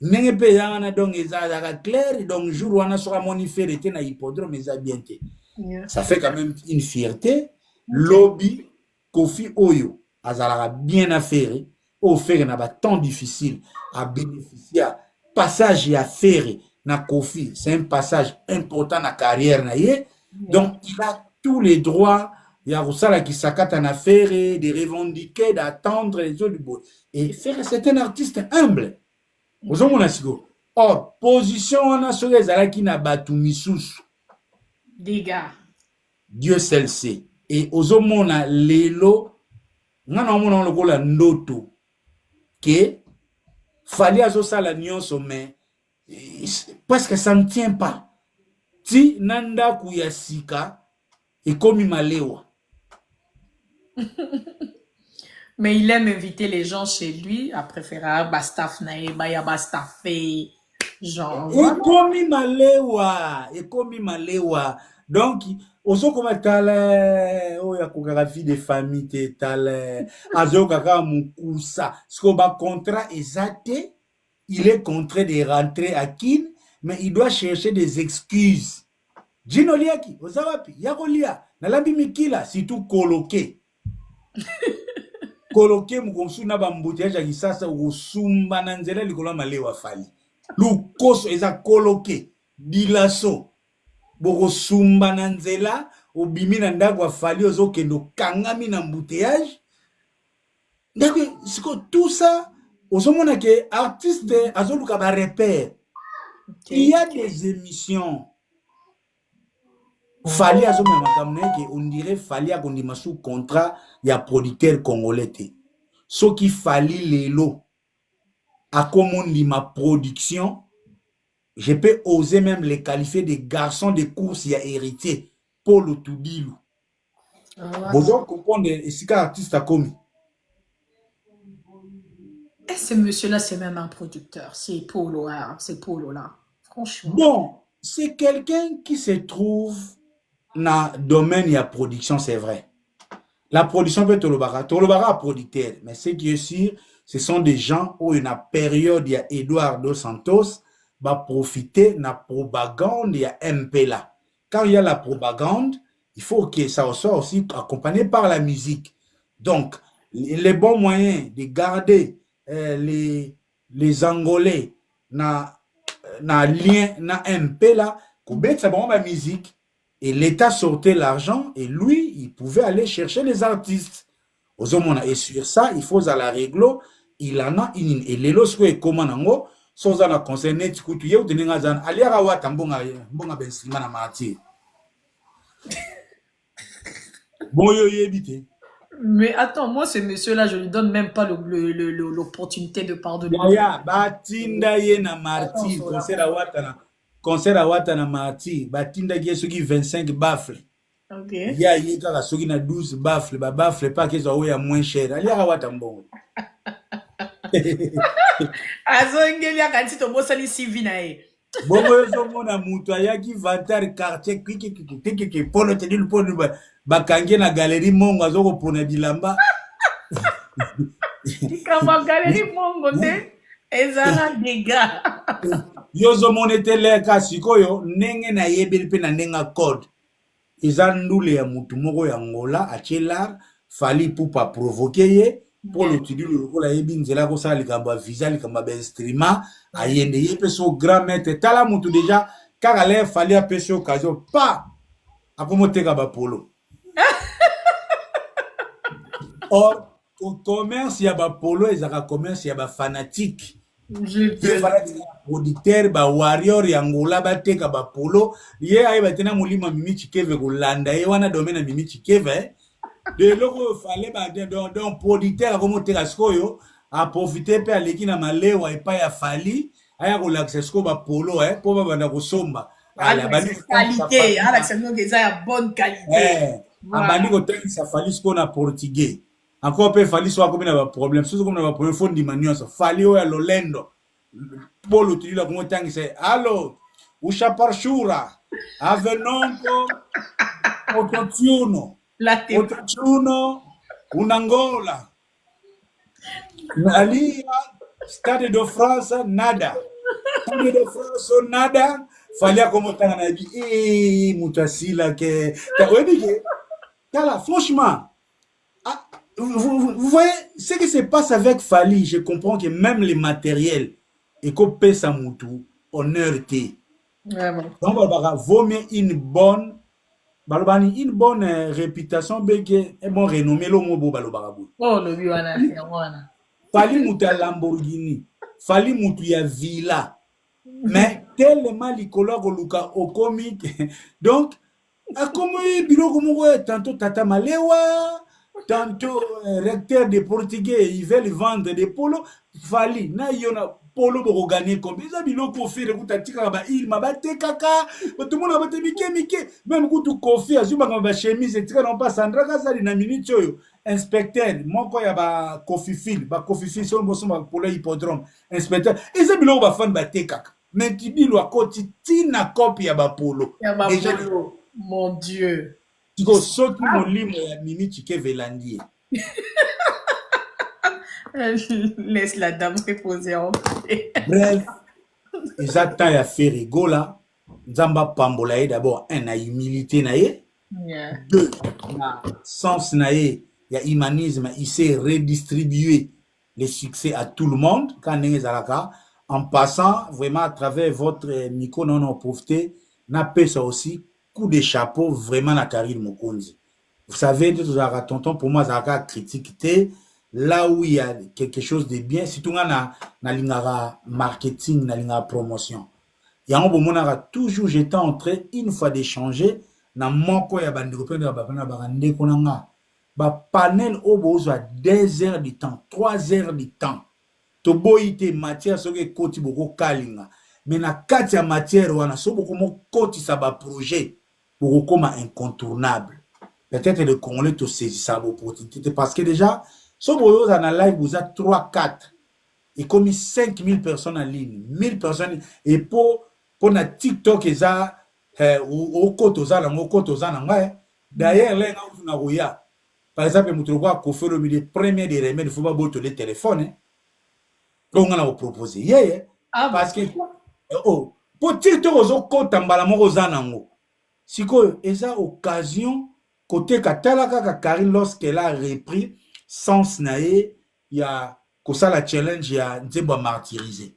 Nenge pe yana donc ezala clair donc jour wana sera monifere te na hippodrome eza bien te. Yeah. Ça fait quand même une fierté. Lobby Kofi Oyo azala bien affaire au faire na ba temps difficile à bénéficier passage à faire na Kofi, c'est un passage important na carrière na ye. Donc il a tous les droits ya rusala qui sakata na faire de revendiquer d'attendre les autres beau et faire c'est un artiste humble. Ozomona siko. Or position wana so ezalaki na batu misusu. Dégâts. Dieu seul sait. Et ozomona lelo ngana omona lokola ndoto que fallait azosala nyonso mais parce que ça ne tient pas. Ti nanda kuyasika et comme malewa. Mais il aime inviter les gens chez lui, à préférer Bastaf Nae, Baya Bastafé, genre. Et comme malewa. Donc, ozo koma tale o ya kographie de famille te tale azo kaka mukusa. Ce qu'on va contrat exact, il est contraint de rentrer à Kin, mais il doit chercher des excuses. Jino liaki, ozawapi, yakolia, nalambi mikila, si tout coloqué. Koloke mukomsu na bambouteillage ya kisasa ukosumba na nzela likolo malewa fali. Lukoso eza koloke dilaso bokosumba na nzela obimi na ndako afali ozokendo kangami na embouteillage. D'accord, tout ça, ozomona ke artiste azoluka ba repère. Il y a des émissions. Fali azomema makamne on dirait Fali akondima sous contrat ya producteur congolais te. Ce qui Fali lelo a comme ma production, je peux oser même les qualifier de garçons de course ya héritier Paul Tubilu. Vous comprenez ce qu'artiste a commis. Et ce monsieur-là, c'est même un producteur. C'est Polo, hein, c'est Polo là. Franchement. Bon, c'est quelqu'un qui se trouve dans le domaine de la production, c'est vrai. La production peut être Tolobara producteur, mais ce qui est sûr, ce sont des gens où une période, il y a Eduardo Santos, va profiter de la propagande, il y a MP là. Quand il y a la propagande, il faut que ça soit aussi accompagné par la musique. Donc, les bons moyens de garder les Angolais na lien na MP là, ça bon la musique et l'État sortait l'argent et lui il pouvait aller chercher les artistes. Et sur ça il faut à la réglo il en a une et les lorsque comment nango sans la concerné tikutu ye uteninga zan aliara wata mbonga ben na martyr. Bon yo yebite. Mais attends, moi, ce monsieur-là, je lui donne même pas l'opportunité de pardonner. Ya, batinda ye na martyr, concert à Watana martyr, batinda ye soki 25 baffles. Ok. Ya ye kaka soki na 12 baffles, ba baffles pas qu'ils ont moins cher. Ali ya wata mbongo. Azongeli akanti to bosali CV na ye. Bongo yo mona mutu ayaki vantar quartier kiki polo tedil polo bakange na galerie mongo azoko pona bilamba. Kama galerie mongo te ezana dega. Yozo monetele ka sikoyo nenge na yebeli pe na nenga code. Eza ndule ya mutu moko ya Angola achela Fali pupa provoquer ye pour l'utiliser le la yebi nzela ko sa likamba visa likamba ben streamer ayende ye pe so grand maître tala mutu déjà kaka le Fali a pêché occasion pas akomoteka ba polo. Or au commerce ya ba polo ezaka commerce ya ba fanatique. Je producteur ba warrior ya Angola bateka ba polo ye ayi batena mulima Mimi Chikeve kolanda ye wana domaine Mimi Chikeve de loko fallait ba donc producteur comme teka skoyo a profiter pe aleki na malewa epa ya Fali aya ko l'accessko ba polo po ba banda ko somba ala bani qualité ala c'est que ça ya bonne qualité abandi ko tengisa Fali sko na portugais. Encore peu Fali soit comme un problème, surtout comme un problème fond d'imaniance. Fali ou à l'olendo. Polo tu dis là comment t'as c'est allo usha parshura avenonco ototuno unangola ali Stade de France nada Stade de France nada Fali comment t'as na bi mutasila que t'as oublié kala franchement. Vous voyez, ce qui se passe avec Fali, je comprends que même les matériels, et qu'on paie sa moutou, honneur T. Donc, vaut mieux une bonne réputation, et bon renommée, le mot balobarabou. Oh, le biwana, Fali moutou à Lamborghini, Fali moutou ya Villa, mais tellement l'icologue au comique. Donc, à comment il tantôt Tata Malewa, tantôt recteur des Portugais, ils veulent vendre des polos. Fali, na yona polo pour gagner combien ça bilo kofi de kutatika ba il m'a batté kaka, tout le monde a battu mike même kutu kofi azuba ba chemise et tika non pas Sandra Kazali na minute yo inspecteur moko ya ba kofi fil so boso ba polo hippodrome inspecteur et ça bilo ba fan batté kaka mais tibilo akoti tina copie ya ba polo déjà mon Dieu. Soki molimo ya Mimi Chikeve landie. Laisse la dame reposer en paix. Bref, exactement ya faire rigola. Nzamba pambola ye d'abord un na humilité na ye. Deux na sens na ye il y a humanisme, il sait redistribuer les succès à tout le monde, quand Zalaka, en passant vraiment à travers votre micro non profité, n'a pas ça aussi, coup de chapeau vraiment à Karine Mokonzi. Vous savez, tonton, pour moi, Zalaka critique là où il y a quelque chose de bien, surtout na lingara marketing, na lingara promotion. Et en bon, on a toujours, j'étais en train, une fois d'échanger, na moko ya bandeko na bapana barande konanga. Ba panel au besoin 2 heures de temps, 3 heures de temps. To boite matière soke koti boko kalinga. Mais na kati ya matière wana so boko mo koti sa ba projet boko koma incontournable. Peut-être le Congolais to saisi sa opportunité parce que déjà so boyo na live vous a 3 4 et comme 5000 personnes en ligne, 1000 personnes et pour na TikTok eza au koto za na koto za na ngai. D'ailleurs là na roya. Par exemple, Moutroua a fait le premier des remèdes, il faut pas botter les téléphones. On a proposé. Yeah. Parce que, oh, pour dire que vous avez un si vous avez occasion, côté Katalaka Karine, lorsqu'elle a repris, sans nae, il y a la challenge, il y a Nzemba martyrisé.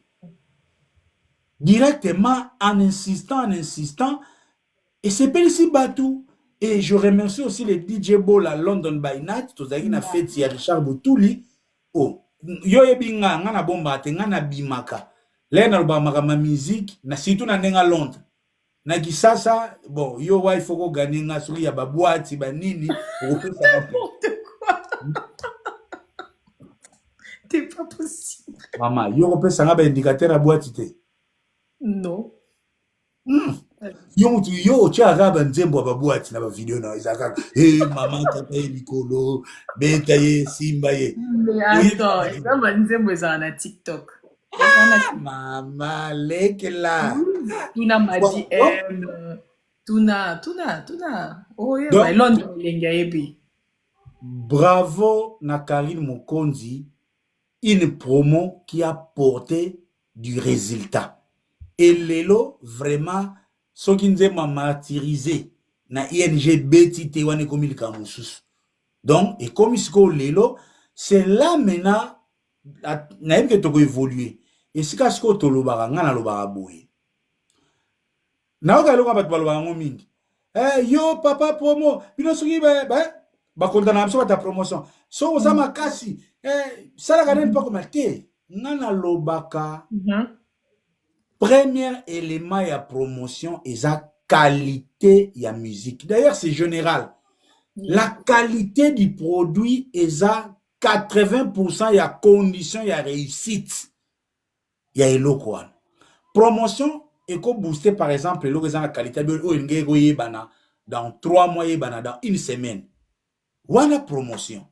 Directement, en insistant, et c'est pas ici Batou. Et je remercie aussi les DJ Ball à London by Night. Tous les fait il Richard Boutouli. Oh, yo ebinga ngana bomba te ngana bimaka. Lena ba ma musique na situ na ndenga Londres. Na kisasa bon yo wa il faut ko gagner nga suri ya ba boîte ba nini N'importe quoi. C'est pas possible. Maman, yo ko pesa nga ba indicateur à boîte te. Non. Yo tu as rabé Nzembo ba boîte na ba vidéo na izaka maman tata likolo beta ye simba ye. Mais attends, ça va Nzembo ça na TikTok. Maman lekela. Tuna madi tuna. Oh yeah, Londres lenga ebi. Bravo na Karine Mokonzi, une promo qui a porté du résultat. Et Lelo vraiment ce qui nous a martyrisé na ING BTT wane komili kamusus. Donc et comme isko Lelo c'est là maintenant na yebike toko évoluer. Et si kasko to lobaka ngana lobaka boye. Na oka loka bat balobaka ngomingi. Yo papa promo bino soki ba kontana biso ta promotion. So osama kasi sala kanene pas comme te ngana lobaka. Premier élément ya promotion est la qualité ya musique. D'ailleurs, c'est général. La qualité du produit est à 80% ya condition ya réussite. Ya eloko wana. Promotion est ko booster par exemple eloko za la qualité dans 3 mois dans 1 semaine. Wana promotion.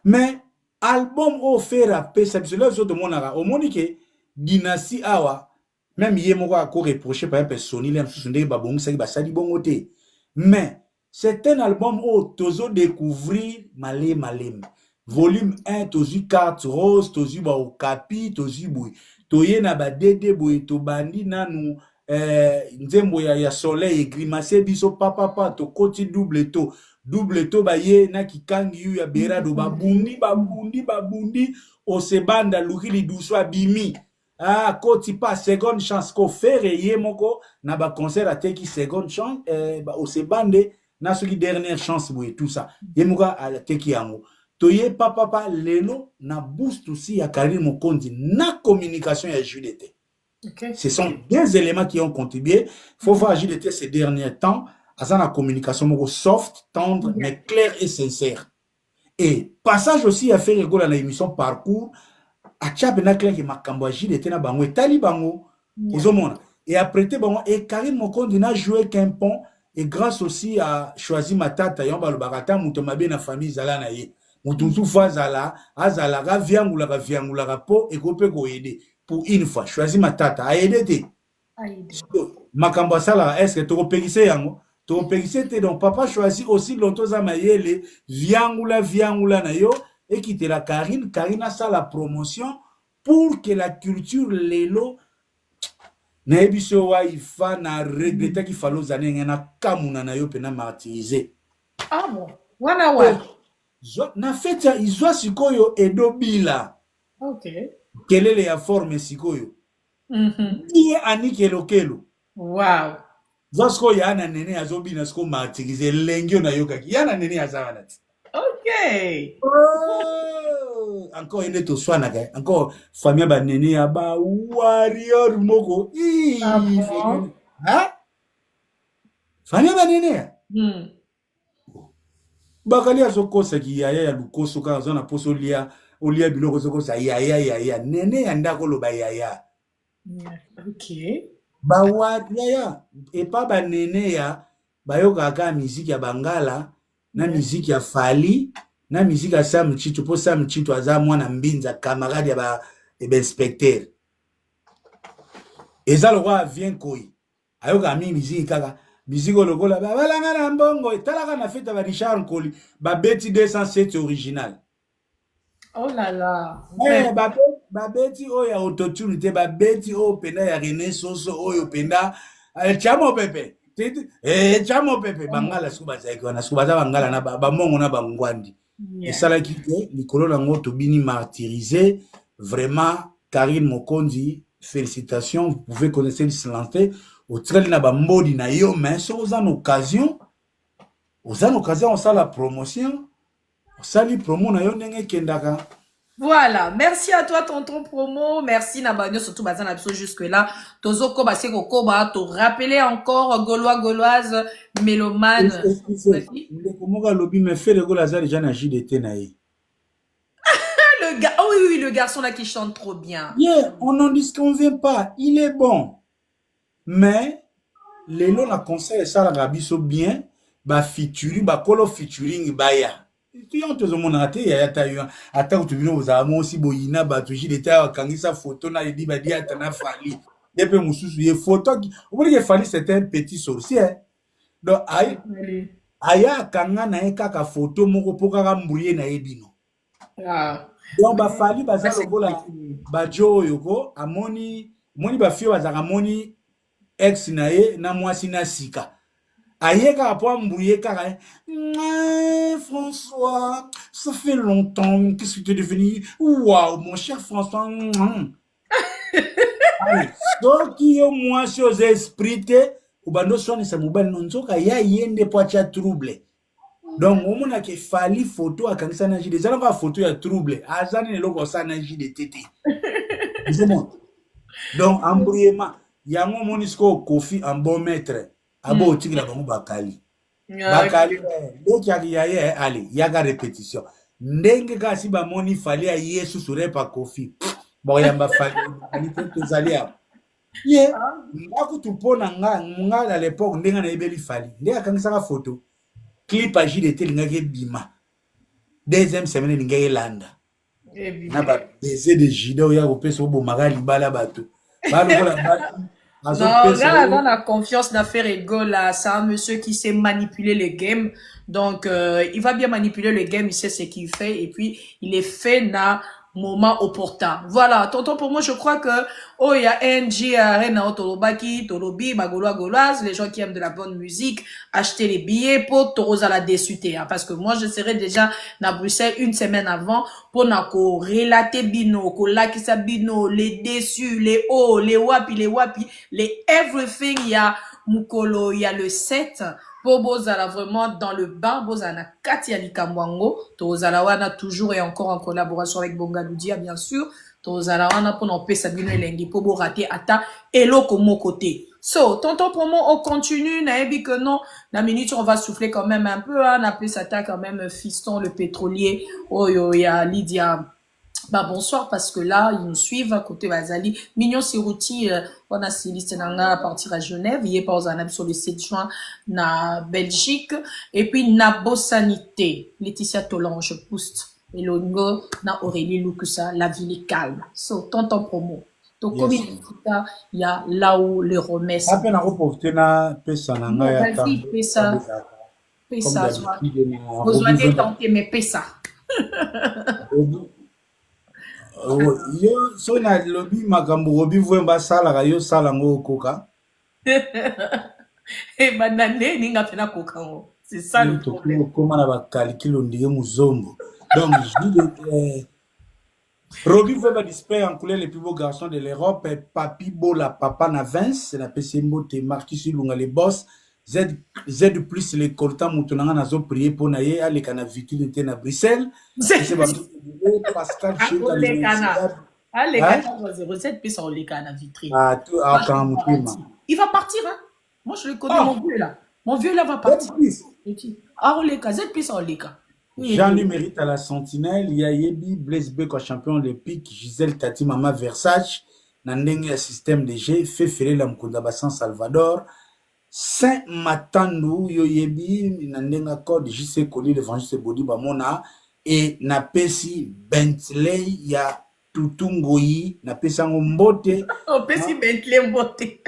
Mais album offert à pesa cela zo de monara au monike dynastie awa même hier, moi, je reproché par exemple Sony, les gens babong, ça basali bongote. Mais c'est un album où tozo découvrir malem. Volume 1, tozu carte rose, tozu ba okapi, tozu boui. Toye na ba dede boui, to bandi nanu nzembo ya soleil grimace biso papa to koti double to ba ye na kikangi yu ya berado babundi o sebanda lukili duso abimi. Ah, koti pas seconde chance ko faire ye moko na ba concert a teki seconde chance au se bande na soki dernière chance boye tout ça ye moko a teki yango to ye papa lelo na boost aussi ya Karine Mokonzi na communication ya JDT. Okay. Ce sont des éléments qui ont contribué. Faut voir JDT ces derniers temps à la communication moko soft, tendre mais claire et sincère. Et passage aussi à faire rigoler dans l'émission Parcours a tchabena clair que makambo JDT na bango etali bango et après bango et Karine Mokonzi n'a joué qu'un pont et grâce aussi à choisi matata yamba le barata mutomabe na famille zala na ye mutuntu fa zala azala ga viangula po et kope ko aider pour une fois choisi matata a aider te makambo sala est-ce que to pegise yango to pegise te donc papa choisi aussi lonto za mayele viangula na yo et qui était la Karine a ça la promotion pour que la culture lelo na ebiso wa ifa na regretter qu'il fallait aux années na kamuna na yo pena martyrisé. Ah bon, wana. Na fete izwa sikoyo edobila. Ok. Kelele ya forme sikoyo. Iye anikelokelo. Wow. Zwa sikoyo yana nene azobina siko matikize lengyo na yokaki. Yana nene azawanati. Ok. Oh, encore ene to swana ka. Encore famille ba nene ya ba warrior moko. Ah bon? Ha? Famille ba nene ya. Bakali azokosa ki yaya ya lukoso ka zona poso olia biloko zokosa yaya nene ya ndako loba yaya. Ok. Ba yaya e pa ba nene ya bayoka ka muziki ya Bangala na muziki ya Fali na muziki ya Sam Chitu po Sam Chitu aza mwana mbinza camarade ya ba inspecteur. Eza lokwa vient koi. Ayoka mi muziki kaka Musique lokola balanga na mbongo etalaka na fête ba Richard Nkoli ba beti 207 original. Oh là là. Ba beti oyo ya autotune te ba beti oyo penda ya René Soso oyo penda chamo pepe. Chamo pepe Bangala suba zaiko na suba za Bangala na ba mongo na bangwandi. Et ça là qui est Nicolas Lango Tobini martyrisé vraiment Karine Mokondi félicitations, vous pouvez connaître l'islantais. Au train na bambodi na yo mais so aux occasion on ça la promotion on sali promo na yo ndenge kendaka. Voilà, merci à toi tonton promo, merci Nabanyo surtout bazana biso jusque là. Tozo ko base ko koba to rappeler encore gauloise mélomane. Le komoka lobi me fait le golazar déjà na JDT na yi. Le gars, oh oui, le garçon là qui chante trop bien. Yeah, on n'en disconvient pas, il est bon. Mais les lots la conseil ça la rabiso bien ba featuring ba call featuring baya tu on te demande até ya ta yo ata tu bino za mo si boyina ba tu jideta kangisa photo na di ba di atana Fali depuis mususu ye photo on peut dire que Fali c'était un petit sorcier donc aya kanga na kaka photo moko pokaka mbouye na ebino donc ba Fali ba za lokola ba jo yoko amoni ba fio ba za amoni ex na ye na mwasi na sika ayeka po mbouye kaka François ça fait longtemps qu'est-ce que tu es devenu waouh mon cher François allez donc yo mwasi aux esprits ou bando soni sa mobile nonzoka ya yende po acha trouble donc au mona ke Fali photo akangisa na jide zala ka photo ya trouble azani ne loko sa na jide tete donc embrouillement yango monisco Kofi en bon maître abo otikila bango bakali leki yaye ali yaga répétition ndenge kasi ba moni Fali ya Yesu sure pa Kofi boyamba Fali ani to zalia ye ngako tupona nga à l'époque ndenga na ebeli Fali ndeka kangisaka photo clip à JDT lingake bima deuxième semaine lingake landa na ba baiser de Jido ya kopesa obo magali bala bato non, là, dans la confiance d'affaires ego là, c'est un monsieur qui sait manipuler les games. Donc, il va bien manipuler les games, il sait ce qu'il fait et puis il est fait na moment opportun. Voilà, tonton pour moi je crois que oh il y a NG Arena Tolobaki, Tolobi, Gauloise, les gens qui aiment de la bonne musique, acheter les billets pour Torosa la déçuté hein, parce que moi je serai déjà à Bruxelles une semaine avant pour nako relater bino, ko lakisa bino, les déçus, les hauts, les wapi, les everything, il y a Mukolo, il y a le 7 pour Bozala vraiment dans le bain, Bozana Katia Likamwango, Tozala wana toujours et encore en collaboration avec Bongaloudia bien sûr, Tozala wana pour n'en payer Sabino Elengi pour bo rater ata elo comme côté. So, tonton promo, on continue, naebi que non, la minute on va souffler quand même un peu, hein, on appelle ça quand même Fiston le pétrolier, oh yo ya Lydia. Bah bonsoir parce que là ils nous suivent à côté Bazali Mignon Sirouti on a Céleste Nanga à partir à Genève il est pas aux anab sur le 7 juin na Belgique et puis na Bossanité Laetitia Tolange Poust et Longo na Aurélie Lukusa la ville est calme so tonton promo donc comme il y a là où les remesses après na reporter na pesa nanga ya vas-y pesa besoin de tenter mais pesa yo so na lobi makambo robi vwemba sala ka yo sala ngo koka e banane ninga pena koka ngo C'est ça le problème. Comment on va calculer on dit Muzombo. Donc, je dis Robbie va disparaître en couleur les plus beaux garçons de l'Europe. Papi Bola, Papa Navins, c'est la PCMO, te Marquis Lunga les boss. Z plus les coltans moutonanga nazo prier pour naïe à l'écana vitrine de na Bruxelles. C'est Pascal Cheka. Les cana 07 puis sur les cana vitrine. Il va partir, hein. Moi, je le connais, mon vieux là. Mon vieux là va partir. Ah, les cas, Z puis sur les cas. Jean-Louis Mérite à la Sentinelle, il y a Yebi, Blaise Beko champion olympique, Gisèle Tati Mama Versace, Nandenge système de G, Fefele Lamkunda Bassan Salvador, Saint Matandou, Yoyebi, Nandenga Code, JC Koli, l'évangile Bodi Bamona, et Napesi Bentley, il y a Tutungoyi, Napesi Mbote. Oh, Pesi Bentley Mbote.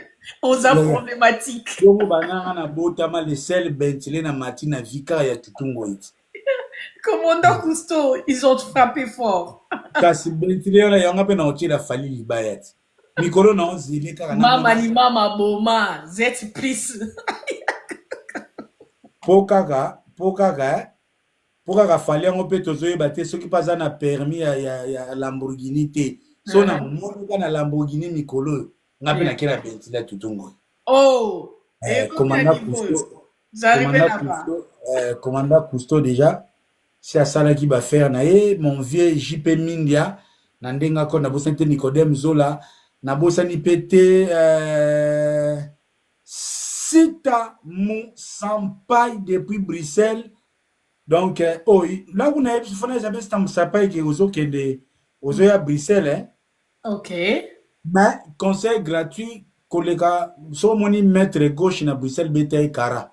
On a problématique. Yobo Banana na Botama, les sel Bentley na Matina Vika, il y a Tutungoyi. Commandant Cousteau, ils ont frappé fort. Kasi Bentley là yanga pe na oti la fali libayat. Mikolo na ozile kaka na mama ni mama boma Z plus. Pokaga fali yango pe tozoyeba te soki paza na permis ya Lamborghini te. So na monika na Lamborghini mikolo ngape na kela Bentley tutungo. Oh, commandant Cousteau. Commandant Cousteau déjà. C'est à ça qui va faire nae mon vieux JP Mindia nandenga ko na bosante Nicodème Zola na bosani pété Sita mon Sampaï depuis Bruxelles donc là vous n'avez pas jamais Sita Sampaï qui ozo kende ozo ya Bruxelles hein. OK, Mais conseil gratuit collègue so moni maître gauche na Bruxelles beta kara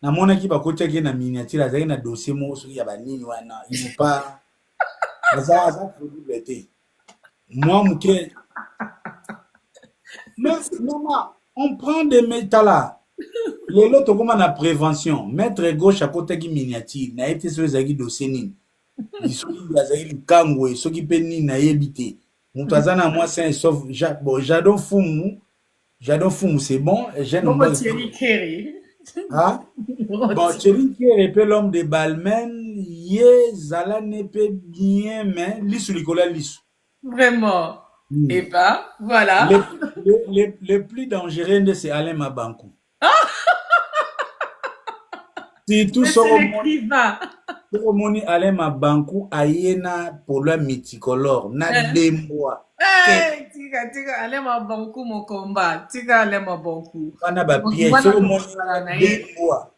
na mona ki bakoti ki na miniature azali na dossier mo so ya banini wana il faut pas ça probabilité moi muke mais maman on prend des métal là les lots comme na prévention mettre gauche à côté ki miniature na été so ezaki dossier nini iso yazali kangwe so ki pe nini na yebité mutazana moi c'est sauf bon j'adore fumu c'est bon j'aime moi Thierry Kerry. Ah? Bon, Thierry qui est l'homme de Balmain, Zala n'est pas bien, mais l'issue Nicolas l'issue. Vraiment. Et ben, voilà. Le plus dangereux, c'est Alain Mabankou. Si tout ça, au moni Alain Mabankou, Ayena pour le mythicolore, n'a des mois. Tika, Alain Mabankou, mon combat. Tika, Alain Mabankou. On a pièce, au moni des mois.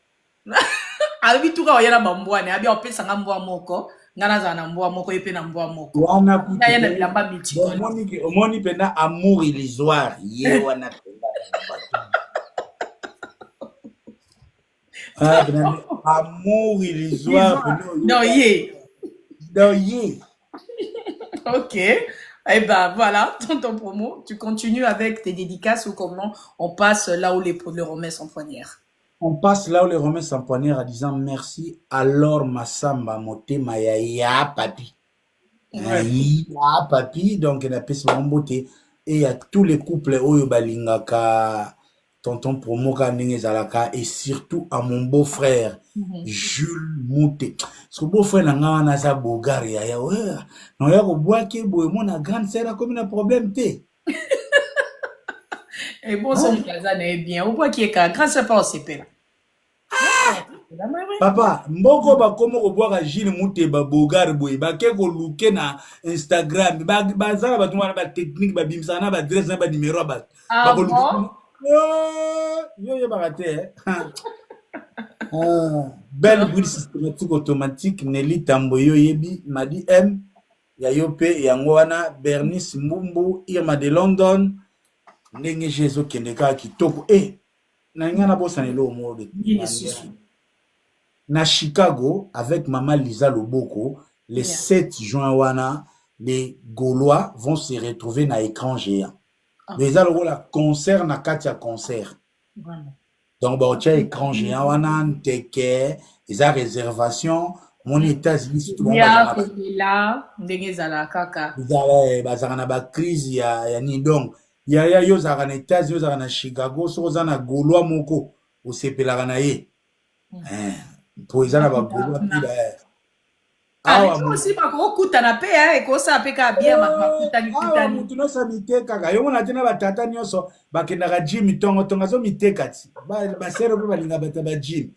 Abi tuka oyana bambwane abi opesa ngambwa moko ngana za na mbwa moko epe na mbwa moko wana kutu yana bilamba mitiko omoni pena amour illusoire ye wana pena amour illusoire non ye OK. Eh ben voilà, ton promo, tu continues avec tes dédicaces ou comment on passe là où les remet son poignard. On passe là où les remet son poignard en disant merci alors Massamba Motema ya papi. Ya papi, donc il a fait son beauté. Et il y a tous les couples Oyo Balingaka, tonton promo Kandenge Zalaka et surtout à mon beau-frère Jules Mouté. Ce beau-frère n'a pas un sa bogaria ya ouais. Non ya ko bois ke boy mon a grande sœur comme un problème té. Et bon son casa n'est bien. Ou bois qui est grand c'est pas aussi pela. Papa, mboko ba komo ko bois Jules Mouté ba bogar boy ba ke ko luke na Instagram ba za ba tuma ba technique ba bimsana ba adresse ba numéro ba. Ba ko luke. Yo ba raté. Belle bulle systématique automatique Nelly Tamboyo Yebi Madi M Yayope Yangwana Bernice Mbumbu Irma de London Ndenge Jezo Kendeka Kitoko na ngana bossa nelo mode na Chicago avec maman Lisa Loboko le 7 juin wana les Gaulois vont se retrouver na écran géant. Les algo la concert na Katia concert. Vraiment. Donc, bah, tu as écran géant, on a un ticket, ils ont réservation, mon États-Unis, tout le monde. Là, ndengezala kaka. Ils ont la crise, il y a ni donc. Il y a yo zara na États-Unis, zara na Chicago, so zana Gaulois moko, au CP la ranaye. po eza na bagolo apila awa aussi bakokutana mpe ekosala mpe kaka bien awa mutu nyonso amitekaka yo mona te na batata nyonso bakendaka gym tongotongo azomiteka ti basere mpe balinga bata ba gym